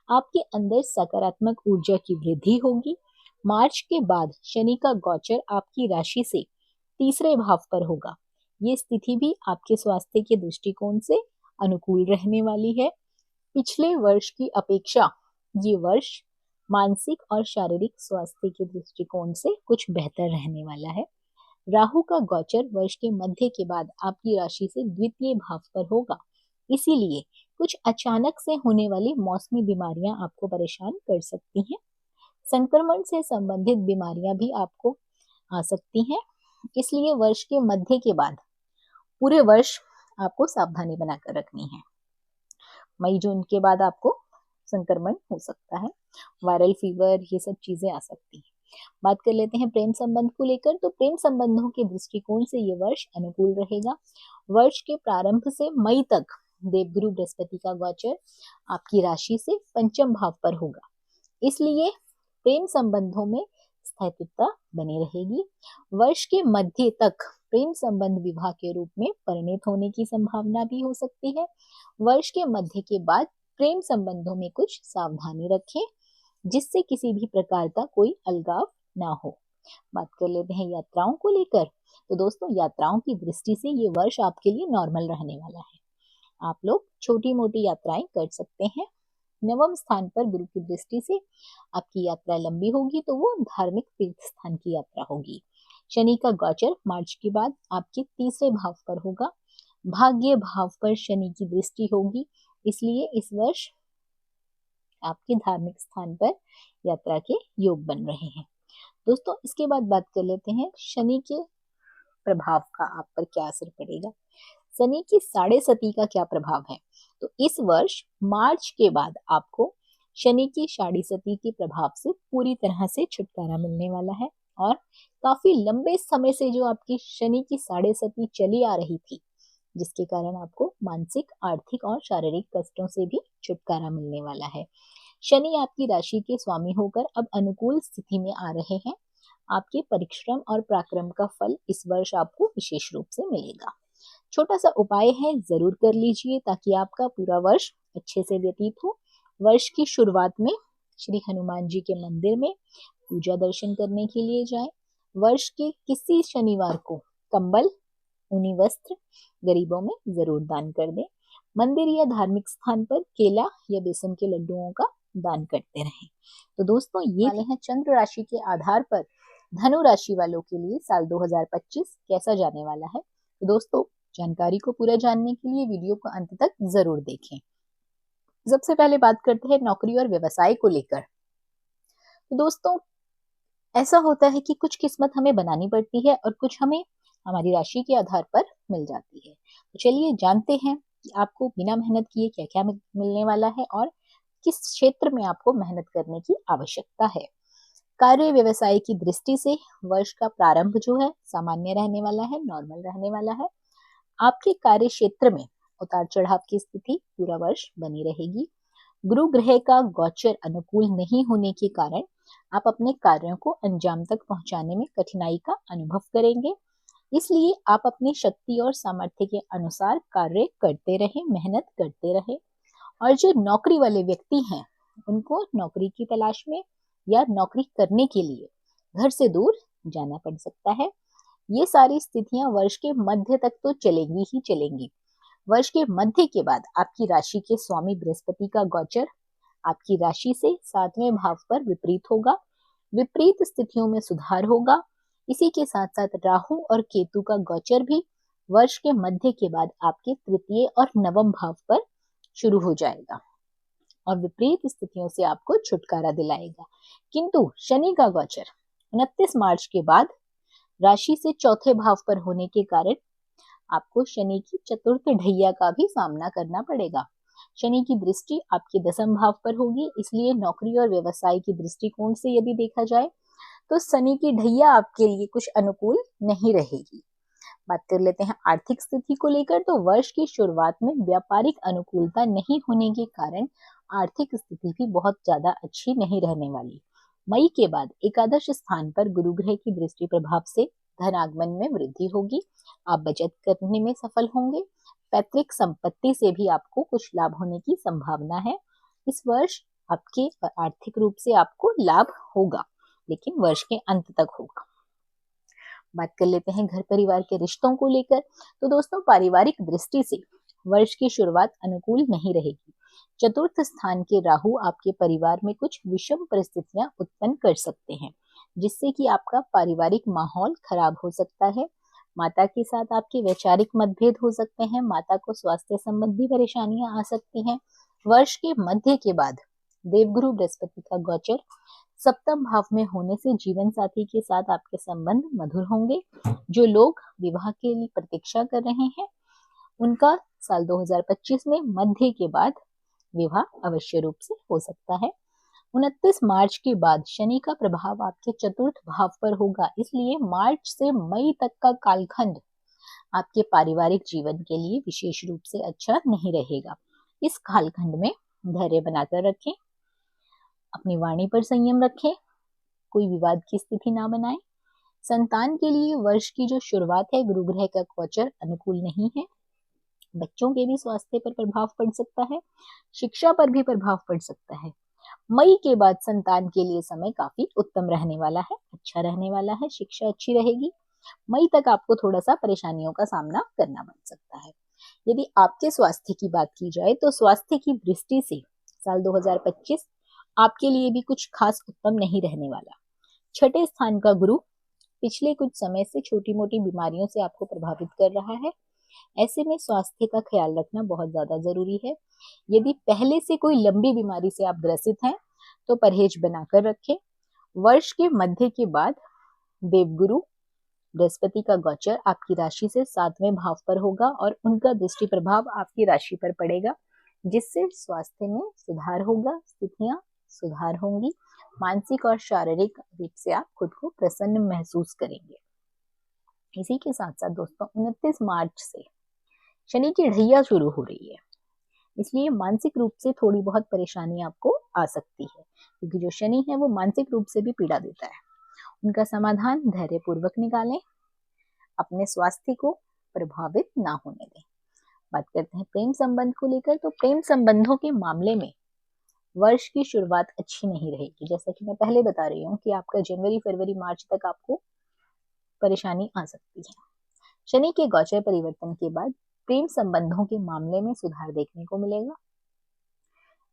आपके अंदर सकारात्मक ऊर्जा की वृद्धि होगी। मार्च के बाद शनि का गोचर आपकी राशि से तीसरे भाव पर होगा। ये स्थिति भी आपके स्वास्थ्य के दृष्टिकोण से अनुकूल रहने वाली है। पिछले वर्ष की अपेक्षा ये वर्ष मानसिक और शारीरिक स्वास्थ्य के दृष्टिकोण से कुछ बेहतर रहने वाला है। राहु का गोचर वर्ष के मध्य के बाद आपकी राशि से द्वितीय भाव पर होगा, इसीलिए कुछ अचानक से होने वाली मौसमी बीमारियां आपको परेशान कर सकती हैं। संक्रमण से संबंधित बीमारियां भी आपको आ सकती हैं, इसलिए वर्ष के मध्य के बाद पूरे वर्ष आपको सावधानी बनाकर रखनी है। मई जून के बाद आपको संक्रमण हो सकता है, वायरल फीवर, ये सब चीजें आ सकती हैं। बात कर लेते हैं प्रेम संबंध को लेकर। तो प्रेम संबंधों के दृष्टिकोण से ये वर्ष अनुकूल रहेगा। वर्ष के प्रारंभ से मई तक देवगुरु बृहस्पति का गोचर आपकी राशि से पंचम भाव पर होगा, इसलिए प्रेम संबंधों में स्थायित्वता बनी रहेगी। वर्ष के मध्य तक प्रेम संबंध विवाह के रूप में परिणत होने की संभावना भी हो सकती है। वर्ष के मध्य के बाद प्रेम संबंधों में कुछ सावधानी रखें, जिससे किसी भी प्रकार का कोई अलगाव ना हो। बात कर लेते हैं यात्राओं को लेकर। तो दोस्तों, यात्राओं की दृष्टि से ये वर्ष आपके लिए नॉर्मल रहने वाला है। आप लोग छोटी मोटी यात्राएं कर सकते हैं। नवम स्थान पर गुरु की दृष्टि से आपकी यात्रा लंबी होगी, तो वो धार्मिक तीर्थ स्थान की यात्रा होगी। शनि का गोचर मार्च के बाद आपके तीसरे भाव पर होगा। भाग्य भाव पर शनि की दृष्टि होगी, इसलिए इस वर्ष आपके धार्मिक स्थान पर यात्रा के योग बन रहे हैं। दोस्तों, इसके बाद बात कर लेते हैं शनि के प्रभाव का आप पर क्या असर पड़ेगा। शनि की साढ़े सती का क्या प्रभाव है। तो इस वर्ष मार्च के बाद आपको शनि की साढ़े सती के प्रभाव से पूरी तरह से छुटकारा मिलने वाला है, और काफी लंबे समय से जो आपकी शनि की साढ़े सती चली आ रही थी, जिसके कारण आपको मानसिक, आर्थिक और शारीरिक कष्टों से भी छुटकारा मिलने वाला है। शनि आपकी राशि के स्वामी होकर अब अनुकूल स्थिति में आ रहे हैं। आपके परिश्रम और पराक्रम का फल इस वर्ष आपको विशेष रूप से मिलेगा। छोटा सा उपाय है, जरूर कर लीजिए ताकि आपका पूरा वर्ष अच्छे से व्यतीत हो। वर्ष की शुरुआत में श्री हनुमान जी के मंदिर में पूजा दर्शन करने के लिए जाएं। वर्ष के किसी शनिवार को कंबल, ऊनी वस्त्र गरीबों में जरूर दान कर दें। मंदिर या धार्मिक स्थान पर केला या बेसन के लड्डुओं का दान करते रहें। तो दोस्तों, ये वाले हैं चंद्र राशि के आधार पर धनु राशि वालों के लिए साल 2025 कैसा जाने वाला है। तो दोस्तों, जानकारी को पूरा जानने के लिए वीडियो को अंत तक जरूर देखें। सबसे पहले बात करते हैं नौकरी और व्यवसाय को लेकर। तो दोस्तों, ऐसा होता है कि कुछ किस्मत हमें बनानी पड़ती है और कुछ हमें हमारी राशि के आधार पर मिल जाती है। तो चलिए जानते हैं कि आपको बिना मेहनत किए क्या क्या मिलने वाला है और किस क्षेत्र में आपको मेहनत करने की आवश्यकता है। कार्य व्यवसाय की दृष्टि से वर्ष का प्रारंभ जो है सामान्य रहने वाला है, नॉर्मल रहने वाला है। आपके कार्य क्षेत्र में उतार चढ़ाव की स्थिति पूरा वर्ष बनी रहेगी। गुरु ग्रह का गोचर अनुकूल नहीं होने के कारण आप अपने कार्यों को अंजाम तक पहुंचाने में कठिनाई का अनुभव करेंगे, इसलिए आप अपनी शक्ति और सामर्थ्य के अनुसार कार्य करते रहें, मेहनत करते रहें। और जो नौकरी वाले व्यक्ति हैं, उनको नौकरी की तलाश में या नौकरी करने के लिए घर से दूर जाना पड़ सकता है। ये सारी स्थितियां वर्ष के मध्य तक तो चलेंगी ही चलेंगी। वर्ष के मध्य के बाद आपकी राशि के स्वामी बृहस्पति का गोचर आपकी राशि से 7वें भाव पर विपरीत होगा। विपरीत स्थितियों में सुधार होगा। इसी के साथ साथ राहु और केतु का गोचर भी वर्ष के मध्य के बाद आपके तृतीय और नवम भाव पर शुरू हो जाएगा और विपरीत स्थितियों से आपको छुटकारा दिलाएगा। किंतु शनि का गोचर 29 मार्च के बाद राशि से चौथे भाव पर होने के कारण आपको शनि की चतुर्थ ढैया का भी सामना करना पड़ेगा। शनि की दृष्टि आपके दसम भाव पर होगी, इसलिए नौकरी और व्यवसाय की दृष्टिकोण से यदि देखा जाए तो शनि की ढैया आपके लिए कुछ अनुकूल नहीं रहेगी। बात कर लेते हैं आर्थिक स्थिति को लेकर। तो वर्ष की शुरुआत में व्यापारिक अनुकूलता नहीं होने के कारण आर्थिक स्थिति भी बहुत ज्यादा अच्छी नहीं रहने वाली। मई के बाद एकादश स्थान पर गुरु ग्रह की दृष्टि प्रभाव से धन आगमन में वृद्धि होगी। आप बचत करने में सफल होंगे। पैतृक संपत्ति से भी आपको कुछ लाभ होने की संभावना है। इस वर्ष आपके आर्थिक रूप से आपको लाभ होगा। लेकिन वर्ष के अंत तक होगा। बात कर लेते हैं घर परिवार के रिश्तों को लेकर। तो दोस्तों, पारिवारिक दृष्टि से वर्ष की शुरुआत अनुकूल नहीं रहेगी। चतुर्थ स्थान के राहु आपके परिवार में कुछ विषम परिस्थितियां उत्पन्न कर सकते हैं, जिससे कि आपका पारिवारिक माहौल खराब हो सकता है। माता के साथ आपके वैचारिक मतभेद हो सकते हैं। माता को स्वास्थ्य संबंधी परेशानियां आ सकती हैं। वर्ष के मध्य के बाद देवगुरु बृहस्पति का गोचर सप्तम भाव में होने से जीवन साथी के साथ आपके संबंध मधुर होंगे। जो लोग विवाह के लिए प्रतीक्षा कर रहे हैं, उनका साल 2025 में मध्य के बाद विवाह अवश्य रूप से हो सकता है। 29 मार्च के बाद शनि का प्रभाव आपके चतुर्थ भाव पर होगा, इसलिए मार्च से मई तक का कालखंड आपके पारिवारिक जीवन के लिए विशेष रूप से अच्छा नहीं रहेगा। इस कालखंड में धैर्य बनाकर रखें, अपनी वाणी पर संयम रखें, कोई विवाद की स्थिति ना बनाएं। संतान के लिए वर्ष की जो शुरुआत है, गुरु ग्रह का गोचर अनुकूल नहीं है। बच्चों के भी स्वास्थ्य पर प्रभाव पड़ सकता है, शिक्षा पर भी प्रभाव पड़ सकता है। मई के बाद संतान के लिए समय काफी उत्तम रहने वाला है, अच्छा रहने वाला है, शिक्षा अच्छी रहेगी। मई तक आपको थोड़ा सा परेशानियों का सामना करना पड़ सकता है। यदि आपके स्वास्थ्य की बात की जाए तो स्वास्थ्य की दृष्टि से साल 2025 आपके लिए भी कुछ खास उत्तम नहीं रहने वाला। छठे स्थान का गुरु पिछले कुछ समय से छोटी मोटी बीमारियों से आपको प्रभावित कर रहा है। ऐसे में स्वास्थ्य का ख्याल रखना बहुत ज्यादा जरूरी है। यदि पहले से कोई लंबी बीमारी से आप ग्रसित हैं तो परहेज बनाकर रखें। वर्ष के मध्य के बाद देवगुरु बृहस्पति का गोचर आपकी राशि से 7वें भाव पर होगा और उनका दृष्टि प्रभाव आपकी राशि पर पड़ेगा, जिससे स्वास्थ्य में सुधार होगा, स्थितियां सुधार होंगी। मानसिक और शारीरिक रूप से आप खुद को प्रसन्न महसूस करेंगे। इसी के साथ साथ दोस्तों, 29 मार्च से शनि की ढैया शुरू हो रही है, इसलिए मानसिक रूप से थोड़ी बहुत परेशानी आपको आ सकती है, क्योंकि जो शनि है वो मानसिक रूप से भी पीड़ा देता है। उनका समाधान धैर्य पूर्वक निकालें, अपने स्वास्थ्य को प्रभावित ना होने दें। बात करते हैं प्रेम संबंध को लेकर। तो प्रेम संबंधों के मामले में वर्ष की शुरुआत अच्छी नहीं रहेगी। जैसा कि मैं पहले बता रही हूँ कि आपका जनवरी, फरवरी, मार्च तक आपको परेशानी आ सकती है। शनि के गोचर परिवर्तन के बाद प्रेम संबंधों के मामले में सुधार देखने को मिलेगा।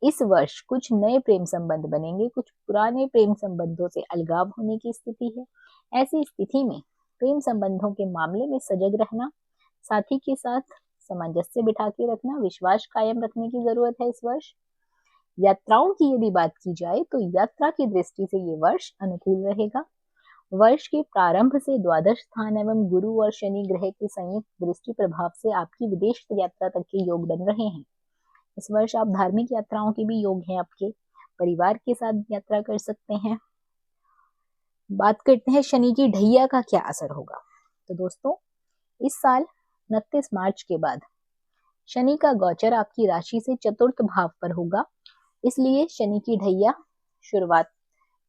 इस वर्ष कुछ नए प्रेम संबंध बनेंगे, कुछ पुराने प्रेम संबंधों से अलगाव होने की स्थिति है। ऐसी स्थिति में प्रेम संबंधों के मामले में सजग रहना, साथी के साथ सामंजस्य बिठा के रखना, विश्वास कायम रखने की जरूरत है इस वर्ष। यात्राओं की यदि बात की जाए तो यात्रा की दृष्टि से ये वर्ष अनुकूल रहेगा। वर्ष के प्रारंभ से द्वादश स्थान एवं गुरु और शनि ग्रह की संयुक्त दृष्टि प्रभाव से आपकी विदेश यात्रा तक के योग बन रहे हैं। इस वर्ष आप धार्मिक यात्राओं के भी योग हैं, आपके परिवार के साथ यात्रा कर सकते हैं। बात करते हैं शनि की ढैया का क्या असर होगा। तो दोस्तों, इस साल 29 मार्च के बाद शनि का गोचर आपकी राशि से चतुर्थ भाव पर होगा, इसलिए शनि की ढैया शुरुआत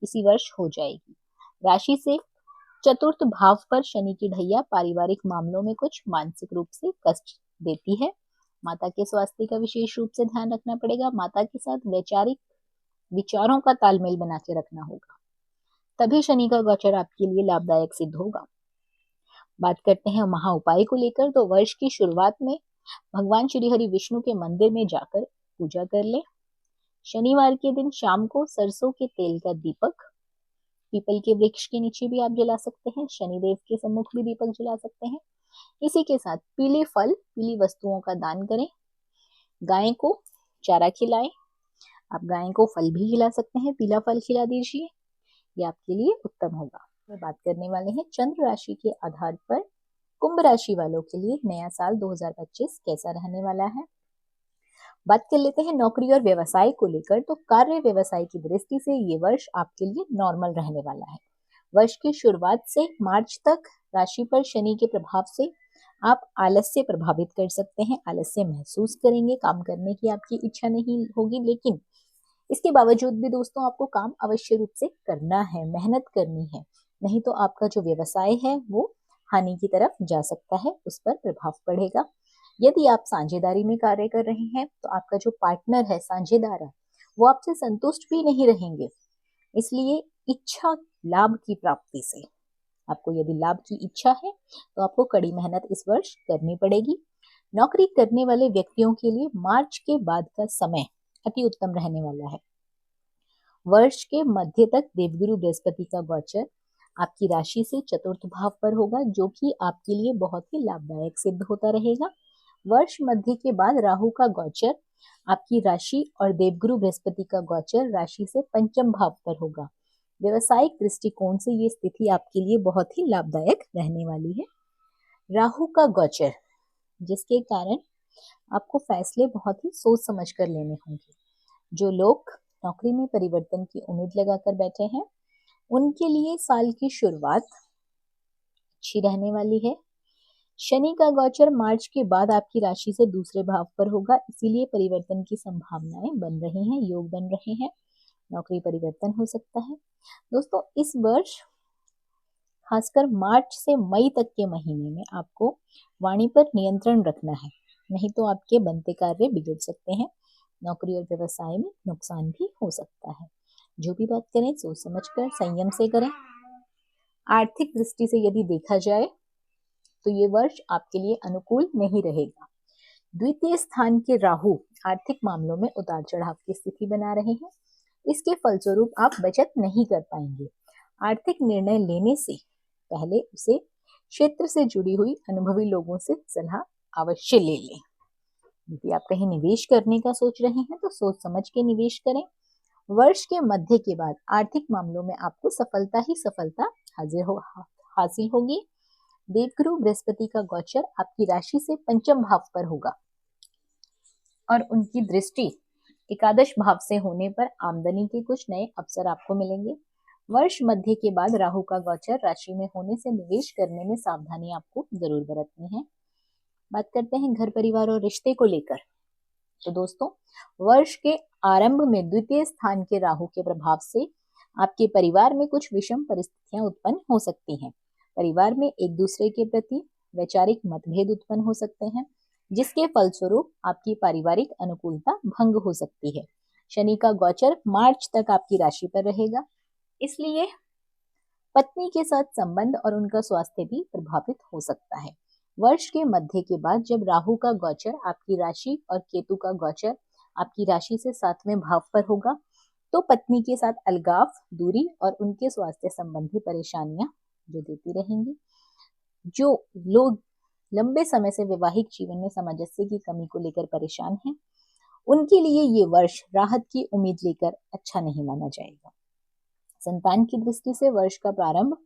इसी वर्ष हो जाएगी। राशि से चतुर्थ भाव पर शनि की ढैया पारिवारिक मामलों में कुछ मानसिक रूप से कष्ट देती है। माता के स्वास्थ्य का विशेष रूप से ध्यान रखना पड़ेगा। माता के साथ वैचारिक विचारों का तालमेल बना के रखना होगा, तभी शनि का गोचर आपके लिए लाभदायक सिद्ध होगा। बात करते हैं महा उपाय को लेकर। तो वर्ष की शुरुआत में भगवान श्री हरि विष्णु के मंदिर में जाकर पूजा कर ले। शनिवार के दिन शाम को सरसों के तेल का दीपक पीपल के वृक्ष के नीचे भी आप जला सकते हैं। शनिदेव के सम्मुख भी दीपक जला सकते हैं। इसी के साथ पीले फल, पीली वस्तुओं का दान करें। गाय को चारा खिलाएं। आप गाय को फल भी खिला सकते हैं, पीला फल खिला दीजिए, ये आपके लिए उत्तम होगा। मैं बात करने वाले हैं चंद्र राशि के आधार पर कुंभ राशि वालों के लिए नया साल 2025 कैसा रहने वाला है। बात कर लेते हैं नौकरी और व्यवसाय को लेकर। तो कार्य व्यवसाय की दृष्टि से ये वर्ष आपके लिए नॉर्मल रहने वाला है। वर्ष की शुरुआत से मार्च तक राशि पर शनि के प्रभाव से आप आलस्य प्रभावित कर सकते हैं, आलस्य महसूस करेंगे, काम करने की आपकी इच्छा नहीं होगी, लेकिन इसके बावजूद भी दोस्तों आपको काम अवश्य रूप से करना है, मेहनत करनी है, नहीं तो आपका जो व्यवसाय है वो हानि की तरफ जा सकता है, उस पर प्रभाव पड़ेगा। यदि आप साझेदारी में कार्य कर रहे हैं तो आपका जो पार्टनर है, साझेदार है, वो आपसे संतुष्ट भी नहीं रहेंगे, इसलिए इच्छा लाभ की प्राप्ति से। आपको यदि लाभ की इच्छा है तो आपको कड़ी मेहनत इस वर्ष करनी पड़ेगी। नौकरी करने वाले व्यक्तियों के लिए मार्च के बाद का समय अति उत्तम रहने वाला है। वर्ष के मध्य तक देवगुरु बृहस्पति का गोचर आपकी राशि से चतुर्थ भाव पर होगा, जो कि आपके लिए बहुत ही लाभदायक सिद्ध होता रहेगा। वर्ष मध्य के बाद राहु का गोचर आपकी राशि और देवगुरु बृहस्पति का गोचर राशि से पंचम भाव पर होगा। व्यवसायिक दृष्टिकोण से ये स्थिति आपके लिए बहुत ही लाभदायक रहने वाली है। राहु का गोचर, जिसके कारण आपको फैसले बहुत ही सोच समझ कर लेने होंगे। जो लोग नौकरी में परिवर्तन की उम्मीद लगाकर बैठे हैं, उनके लिए साल की शुरुआत अच्छी रहने वाली है। शनि का गोचर मार्च के बाद आपकी राशि से दूसरे भाव पर होगा, इसीलिए परिवर्तन की संभावनाएं बन रही हैं, योग बन रहे हैं, नौकरी परिवर्तन हो सकता है। दोस्तों, इस वर्ष खासकर मार्च से मई तक के महीने में आपको वाणी पर नियंत्रण रखना है, नहीं तो आपके बनते कार्य बिगड़ सकते हैं। नौकरी और व्यवसाय में नुकसान भी हो सकता है। जो भी बात करें सोच समझकर संयम से करें। आर्थिक दृष्टि से यदि देखा जाए तो ये वर्ष आपके लिए अनुकूल नहीं रहेगा। द्वितीय स्थान के राहु आर्थिक मामलों में उतार चढ़ाव की स्थिति बना रहे हैं। इसके फलस्वरूप आप बचत नहीं कर पाएंगे। आर्थिक निर्णय लेने से पहले उसे क्षेत्र से जुड़ी हुई अनुभवी लोगों से सलाह अवश्य ले लें। यदि आप कहीं निवेश करने का सोच रहे हैं तो सोच समझ के निवेश करें। वर्ष के मध्य के बाद आर्थिक मामलों में आपको सफलता ही सफलता हासिल होगी। देवगुरु बृहस्पति का गोचर आपकी राशि से पंचम भाव पर होगा और उनकी दृष्टि एकादश भाव से होने पर आमदनी के कुछ नए अवसर आपको मिलेंगे। वर्ष मध्य के बाद राहु का गोचर राशि में होने से निवेश करने में सावधानी आपको जरूर बरतनी है। बात करते हैं घर परिवार और रिश्ते को लेकर। तो दोस्तों, वर्ष के आरंभ में द्वितीय स्थान के राहु के प्रभाव से आपके परिवार में कुछ विषम परिस्थितियां उत्पन्न हो सकती हैं। परिवार में एक दूसरे के प्रति वैचारिक मतभेद उत्पन्न हो सकते हैं, जिसके फलस्वरूप आपकी पारिवारिक अनुकूलता भंग हो सकती है। शनि का गोचर मार्च तक आपकी राशि पर रहेगा, इसलिए पत्नी के साथ संबंध और उनका स्वास्थ्य भी प्रभावित हो सकता है। वर्ष के मध्य के बाद जब राहु का गोचर आपकी राशि और केतु का गोचर आपकी राशि से 7वें भाव पर होगा, तो पत्नी के साथ अलगाव, दूरी और उनके स्वास्थ्य संबंधी परेशानियां जो देती रहेंगी। जो लोग लंबे समय से वैवाहिक जीवन में सामंजस्य की कमी को लेकर परेशान हैं, उनके लिए ये वर्ष राहत की उम्मीद लेकर अच्छा नहीं माना जाएगा। संतान की दृष्टि से वर्ष का प्रारंभ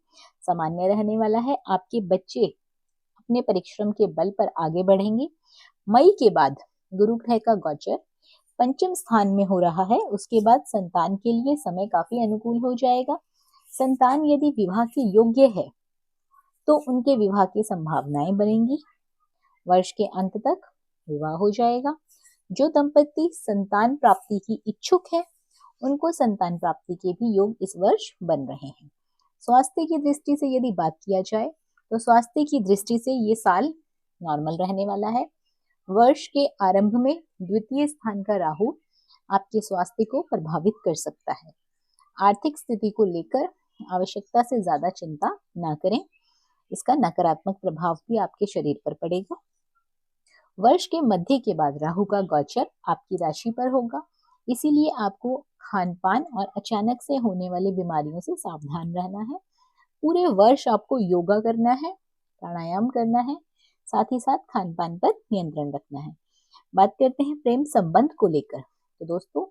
सामान्य रहने वाला है। आपके बच्चे अपने परिश्रम के बल पर आगे बढ़ेंगे। मई के बाद गुरु ग्रह का गोचर पंचम स्थान में हो रहा है, उसके बाद संतान के लिए समय काफी अनुकूल हो जाएगा। संतान यदि विवाह के योग्य है तो उनके विवाह की संभावनाएं बनेंगी। वर्ष के अंत तक विवाह हो जाएगा। जो दंपति संतान प्राप्ति की इच्छुक है, उनको संतान प्राप्ति के भी योग इस वर्ष बन रहे हैं। स्वास्थ्य की दृष्टि से यदि बात किया जाए तो स्वास्थ्य की दृष्टि से ये साल नॉर्मल रहने वाला है। वर्ष के आरंभ में द्वितीय स्थान का राहु आपके स्वास्थ्य को प्रभावित कर सकता है। आर्थिक स्थिति को लेकर आवश्यकता से ज्यादा चिंता ना करें, इसका नकारात्मक प्रभाव भी आपके शरीर पर पड़ेगा। वर्ष के मध्य के बाद राहु का गोचर आपकी राशि पर होगा, इसीलिए आपको खान पान और अचानक से होने वाली बीमारियों से सावधान रहना है। पूरे वर्ष आपको योगा करना है, प्राणायाम करना है, साथ ही साथ खान पान पर नियंत्रण रखना है। बात करते हैं प्रेम संबंध को लेकर। तो दोस्तों,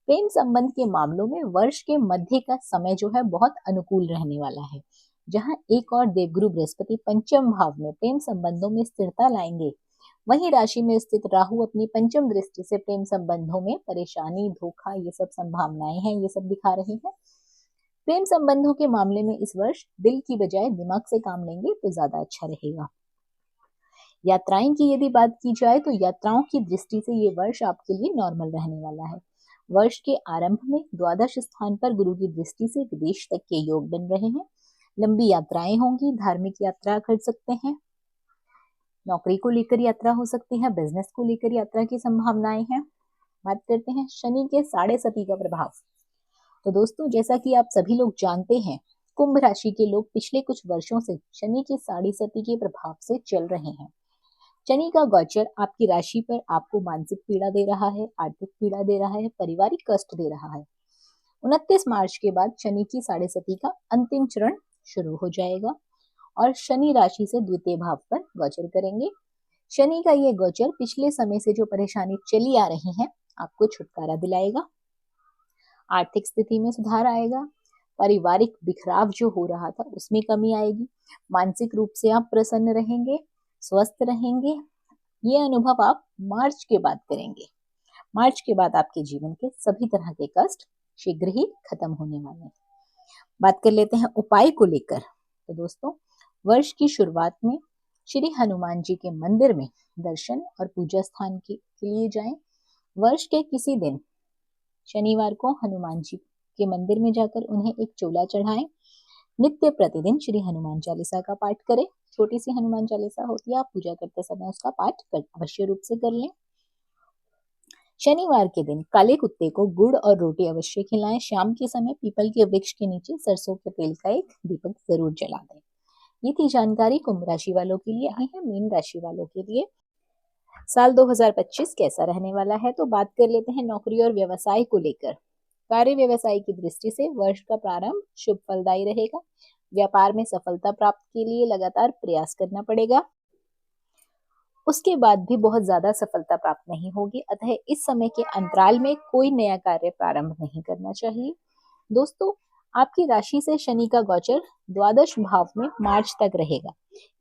प्रेम संबंध के मामलों में वर्ष के मध्य का समय जो है बहुत अनुकूल रहने वाला है। जहां एक और देवगुरु बृहस्पति पंचम भाव में प्रेम संबंधों में स्थिरता लाएंगे, वहीं राशि में स्थित राहु अपनी पंचम दृष्टि से प्रेम संबंधों में परेशानी, धोखा, ये सब संभावनाएं हैं, ये सब दिखा रहे हैं। प्रेम संबंधों के मामले में इस वर्ष दिल की बजाय दिमाग से काम लेंगे तो ज्यादा अच्छा रहेगा। यात्राएं की यदि बात की जाए तो यात्राओं की दृष्टि से ये वर्ष आपके लिए नॉर्मल रहने वाला है। वर्ष के आरंभ में द्वादश स्थान पर गुरु की दृष्टि से विदेश तक के योग बन रहे हैं। लंबी यात्राएं होंगी, धार्मिक यात्रा कर सकते हैं, नौकरी को लेकर यात्रा हो सकती है, बिजनेस को लेकर यात्रा की संभावनाएं हैं। बात करते हैं शनि के 7.5 का प्रभाव। तो दोस्तों, जैसा कि आप सभी लोग जानते हैं कुंभ राशि के लोग पिछले कुछ वर्षों से शनि की साढ़े सती के प्रभाव से चल रहे हैं। शनि का गोचर आपकी राशि पर आपको मानसिक पीड़ा दे रहा है, आर्थिक पीड़ा दे रहा है, पारिवारिक कष्ट दे रहा है। 29 मार्च के बाद शनि की साढ़े सती का अंतिम चरण शुरू हो जाएगा और शनि राशि से द्वितीय भाव पर गोचर करेंगे। शनि का ये गोचर पिछले समय से जो परेशानी चली आ रही है आपको छुटकारा दिलाएगा, आर्थिक स्थिति में सुधार आएगा, पारिवारिक बिखराव जो हो रहा था उसमें कमी आएगी, मानसिक रूप से आप प्रसन्न रहेंगे, स्वस्थ रहेंगे। ये अनुभव आप मार्च के बाद करेंगे। मार्च के बाद आपके जीवन के सभी तरह के कष्ट शीघ्र ही खत्म होने वाले हैं। बात कर लेते हैं उपाय को लेकर। तो दोस्तों, वर्ष की शुरुआत में श्री हनुमान जी के मंदिर में दर्शन और पूजा स्थान के लिए जाएं। वर्ष के किसी दिन शनिवार को हनुमान जी के मंदिर में जाकर उन्हें एक चोला चढ़ाएं। नित्य प्रतिदिन श्री हनुमान चालीसा का पाठ करें। छोटी सी हनुमान चालीसा होती है, आप पूजा करते समय उसका पाठ अवश्य रूप से कर लें। शनिवार के दिन काले कुत्ते को गुड़ और रोटी अवश्य खिलाएं। शाम के समय पीपल के वृक्ष के नीचे सरसों के तेल का एक दीपक जरूर जला दें। ये थी जानकारी कुंभ राशि वालों के लिए। आई है मीन राशि वालों के लिए साल 2025 कैसा रहने वाला है। तो बात कर लेते हैं नौकरी और व्यवसाय को लेकर। कार्य व्यवसाय की दृष्टि से वर्ष का प्रारंभ शुभ फलदायी रहेगा। व्यापार में सफलता प्राप्त के लिए लगातार प्रयास करना पड़ेगा। उसके बाद भी बहुत ज्यादा सफलता प्राप्त नहीं होगी, अतः इस समय के अंतराल में कोई नया कार्य प्रारंभ नहीं करना चाहिए। दोस्तों, आपकी राशि से शनि का गोचर द्वादश भाव में मार्च तक रहेगा।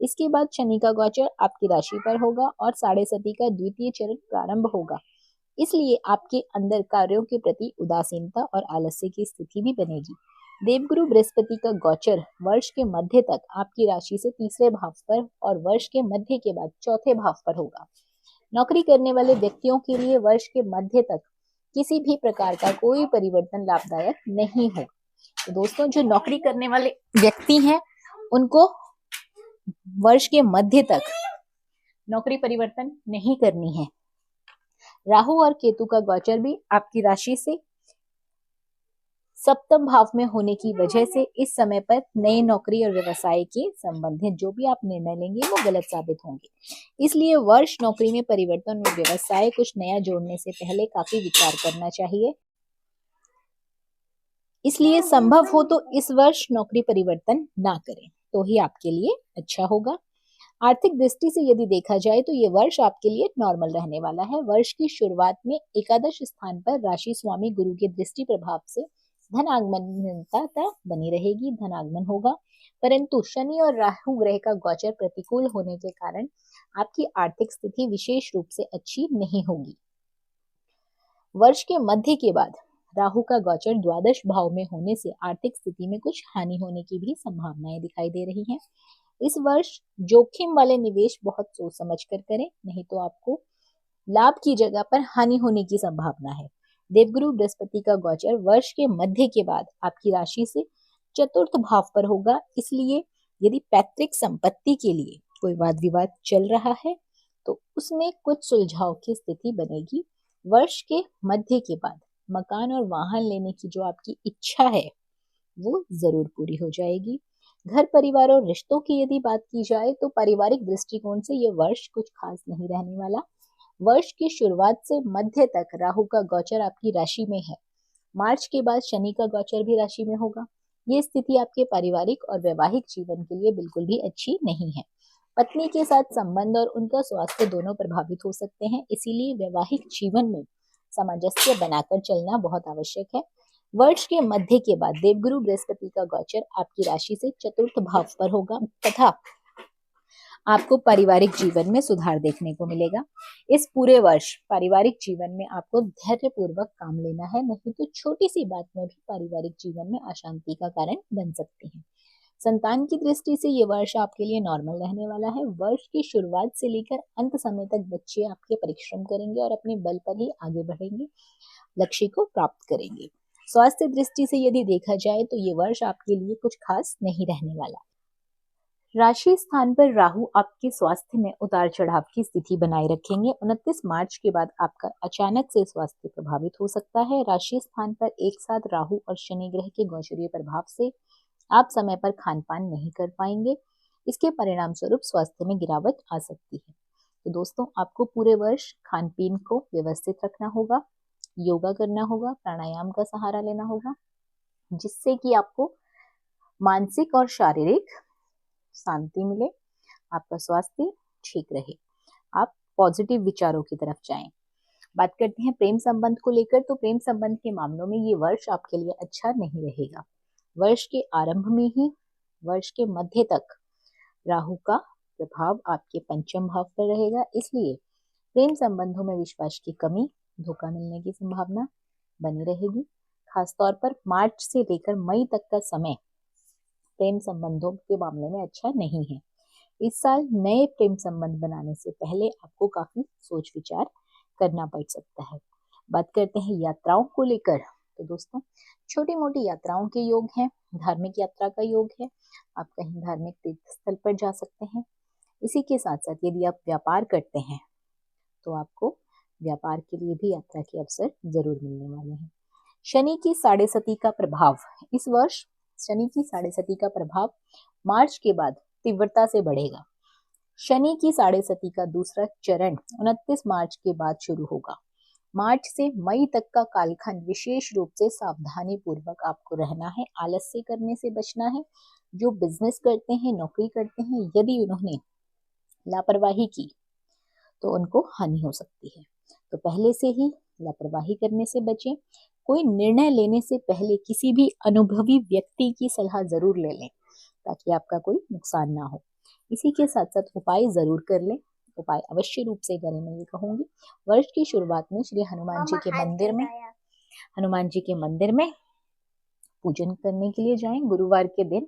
इसके बाद शनि का गोचर आपकी राशि पर होगा और साढ़े सती का द्वितीय चरण प्रारंभ होगा। इसलिए आपके अंदर कार्यों के प्रति उदासीनता और आलस्य की स्थिति भी बनेगी। देवगुरु बृहस्पति का गोचर वर्ष के मध्य तक आपकी राशि से तीसरे भाव पर और वर्ष के मध्य के बाद चौथे भाव पर होगा। नौकरी करने वाले व्यक्तियों के लिए वर्ष के मध्य तक किसी भी प्रकार का कोई परिवर्तन लाभदायक नहीं है। तो दोस्तों, जो नौकरी करने वाले व्यक्ति हैं उनको वर्ष के मध्य तक नौकरी परिवर्तन नहीं करनी है। राहु और केतु का गोचर भी आपकी राशि से सप्तम भाव में होने की वजह से इस समय पर नई नौकरी और व्यवसाय के संबंधित जो भी आप निर्णय लेंगे वो गलत साबित होंगे। इसलिए वर्ष नौकरी में परिवर्तन और व्यवसाय कुछ नया जोड़ने से पहले काफी विचार करना चाहिए। इसलिए संभव हो तो इस वर्ष नौकरी परिवर्तन ना करें तो ही आपके लिए अच्छा होगा। आर्थिक दृष्टि से यदि देखा जाए तो ये वर्ष आपके लिए नॉर्मल रहने वाला है। वर्ष की शुरुआत में एकादश स्थान पर राशि स्वामी गुरु के दृष्टि प्रभाव से धन आगमनता बनी रहेगी, धन आगमन होगा। परंतु शनि और राहु ग्रह का गोचर प्रतिकूल होने के कारण आपकी आर्थिक स्थिति विशेष रूप से अच्छी नहीं होगी। वर्ष के मध्य के बाद राहु का गोचर द्वादश भाव में होने से आर्थिक स्थिति में कुछ हानि होने की भी संभावनाएं दिखाई दे रही हैं। इस वर्ष जोखिम वाले निवेश बहुत सोच समझ कर करें, नहीं तो आपको लाभ की जगह पर हानि होने की संभावना है। देवगुरु बृहस्पति का गोचर वर्ष के मध्य के बाद आपकी राशि से चतुर्थ भाव पर होगा। इसलिए यदि पैतृक संपत्ति के लिए कोई वाद विवाद चल रहा है तो उसमें कुछ सुलझाव की स्थिति बनेगी। वर्ष के मध्य के बाद मकान और वाहन लेने की जो आपकी इच्छा है वो जरूर पूरी हो जाएगी। घर परिवार और रिश्तों की यदि बात की जाए तो पारिवारिक दृष्टिकोण से ये वर्ष कुछ खास नहीं रहने वाला। वर्ष की शुरुआत से मध्य तक राहु का गोचर आपकी राशि में है। मार्च के बाद शनि का गोचर भी राशि में होगा। ये स्थिति आपके पारिवारिक और वैवाहिक जीवन के लिए बिल्कुल भी अच्छी नहीं है। पत्नी के साथ संबंध और उनका स्वास्थ्य दोनों प्रभावित हो सकते हैं। इसीलिए वैवाहिक जीवन में सामंजस्य बनाकर चलना बहुत आवश्यक है। वर्ष के मध्य के बाद देवगुरु बृहस्पति का गोचर आपकी राशि से चतुर्थ भाव पर होगा तथा आपको पारिवारिक जीवन में सुधार देखने को मिलेगा। इस पूरे वर्ष पारिवारिक जीवन में आपको धैर्यपूर्वक काम लेना है, नहीं तो छोटी सी बात में भी पारिवारिक जीवन में अशांति का कारण बन सकती है। संतान की दृष्टि से ये वर्ष आपके लिए नॉर्मल रहने वाला है। वर्ष की शुरुआत से लेकर अंत समय तक बच्चे आपके परिश्रम करेंगे और अपने बल पर ही आगे बढ़ेंगे, लक्ष्य को प्राप्त करेंगे। स्वास्थ्य दृष्टि से यदि देखा जाए तो ये वर्ष आपके लिए कुछ खास नहीं रहने वाला। राशि स्थान पर राहु आपके स्वास्थ्य में उतार चढ़ाव की स्थिति बनाए रखेंगे। 29 मार्च के बाद आपका अचानक से स्वास्थ्य प्रभावित हो सकता है। राशि स्थान पर एक साथ राहु और शनि ग्रह के गोचरीय प्रभाव से आप समय पर खान पान नहीं कर पाएंगे। इसके परिणाम स्वरूप स्वास्थ्य में गिरावट आ सकती है। तो दोस्तों, आपको पूरे वर्ष खान पीन को व्यवस्थित रखना होगा, योगा करना होगा, प्राणायाम का सहारा लेना होगा, जिससे कि आपको मानसिक और शारीरिक शांति मिले, आपका स्वास्थ्य ठीक रहे, आप पॉजिटिव विचारों की तरफ जाएं। बात करते हैं प्रेम संबंध को लेकर। तो प्रेम संबंध के मामलों में ये वर्ष आपके लिए अच्छा नहीं रहेगा। वर्ष के आरंभ में ही वर्ष के मध्य तक राहु का प्रभाव आपके पंचम भाव पर रहेगा, इसलिए प्रेम संबंधों में विश्वास की कमी, धोखा मिलने की संभावना बनी रहेगी। खासतौर पर मार्च से लेकर मई तक का समय प्रेम संबंधों के मामले में अच्छा नहीं है। इस साल नए प्रेम संबंध बनाने से पहले आपको काफी सोच विचार करना पड़ सकता है। बात करते हैं यात्राओं को लेकर। तो दोस्तों, छोटी मोटी यात्राओं के योग हैं, धार्मिक यात्रा का योग है, आप कहीं धार्मिक तीर्थ स्थल पर जा सकते हैं। इसी के साथ साथ यदि आप व्यापार करते हैं तो आपको व्यापार के लिए भी यात्रा के अवसर जरूर मिलने वाले हैं। शनि की साढ़े सती का प्रभाव इस वर्ष, शनि की साढ़े सती का प्रभाव मार्च के बाद तीव्रता से बढ़ेगा। शनि की साढ़े सती का दूसरा चरण 29 मार्च के बाद शुरू होगा। मार्च से मई तक का कालखंड विशेष रूप से सावधानी पूर्वक आपको रहना है, आलस्य करने से बचना है। जो बिजनेस करते हैं, नौकरी करते हैं, यदि उन्होंने लापरवाही की तो उनको हानि हो सकती है। तो पहले से ही लापरवाही करने से बचें। कोई निर्णय लेने से पहले किसी भी अनुभवी व्यक्ति की सलाह जरूर ले लें, ताकि आपका कोई नुकसान ना हो। इसी के साथ साथ उपाय जरूर कर लें, उपाय अवश्य रूप से करें, मैं ये कहूंगी। वर्ष की शुरुआत में श्री हनुमान जी के मंदिर में पूजन करने के लिए जाएं। गुरुवार के दिन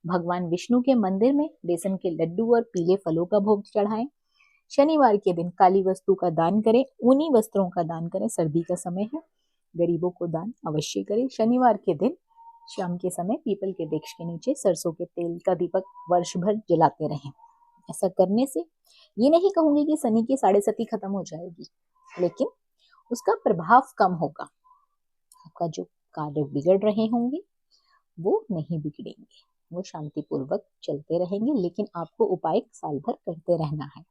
भगवान विष्णु के मंदिर में बेसन के लड्डू और पीले फलों का भोग चढ़ाएं। शनिवार के दिन काली वस्तु का दान करें, ऊनी वस्त्रों का दान करें, सर्दी का समय है, गरीबों को दान अवश्य करें। शनिवार के दिन शाम के समय पीपल के वृक्ष के नीचे सरसों के तेल का दीपक वर्ष भर जलाते रहें। ऐसा करने से ये नहीं कहूंगी कि शनि की साढ़े सती खत्म हो जाएगी, लेकिन उसका प्रभाव कम होगा। आपका जो कार्य बिगड़ रहे होंगे वो नहीं बिगड़ेंगे, वो शांतिपूर्वक चलते रहेंगे, लेकिन आपको उपाय साल भर करते रहना है।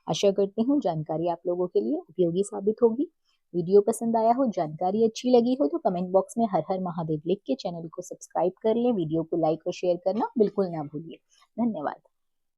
आशा करती हूँ जानकारी आप लोगों के लिए उपयोगी साबित होगी। वीडियो पसंद आया हो, जानकारी अच्छी लगी हो तो कमेंट बॉक्स में हर हर महादेव लिख के चैनल को सब्सक्राइब कर लें। वीडियो को लाइक और शेयर करना बिल्कुल ना भूलिए। धन्यवाद।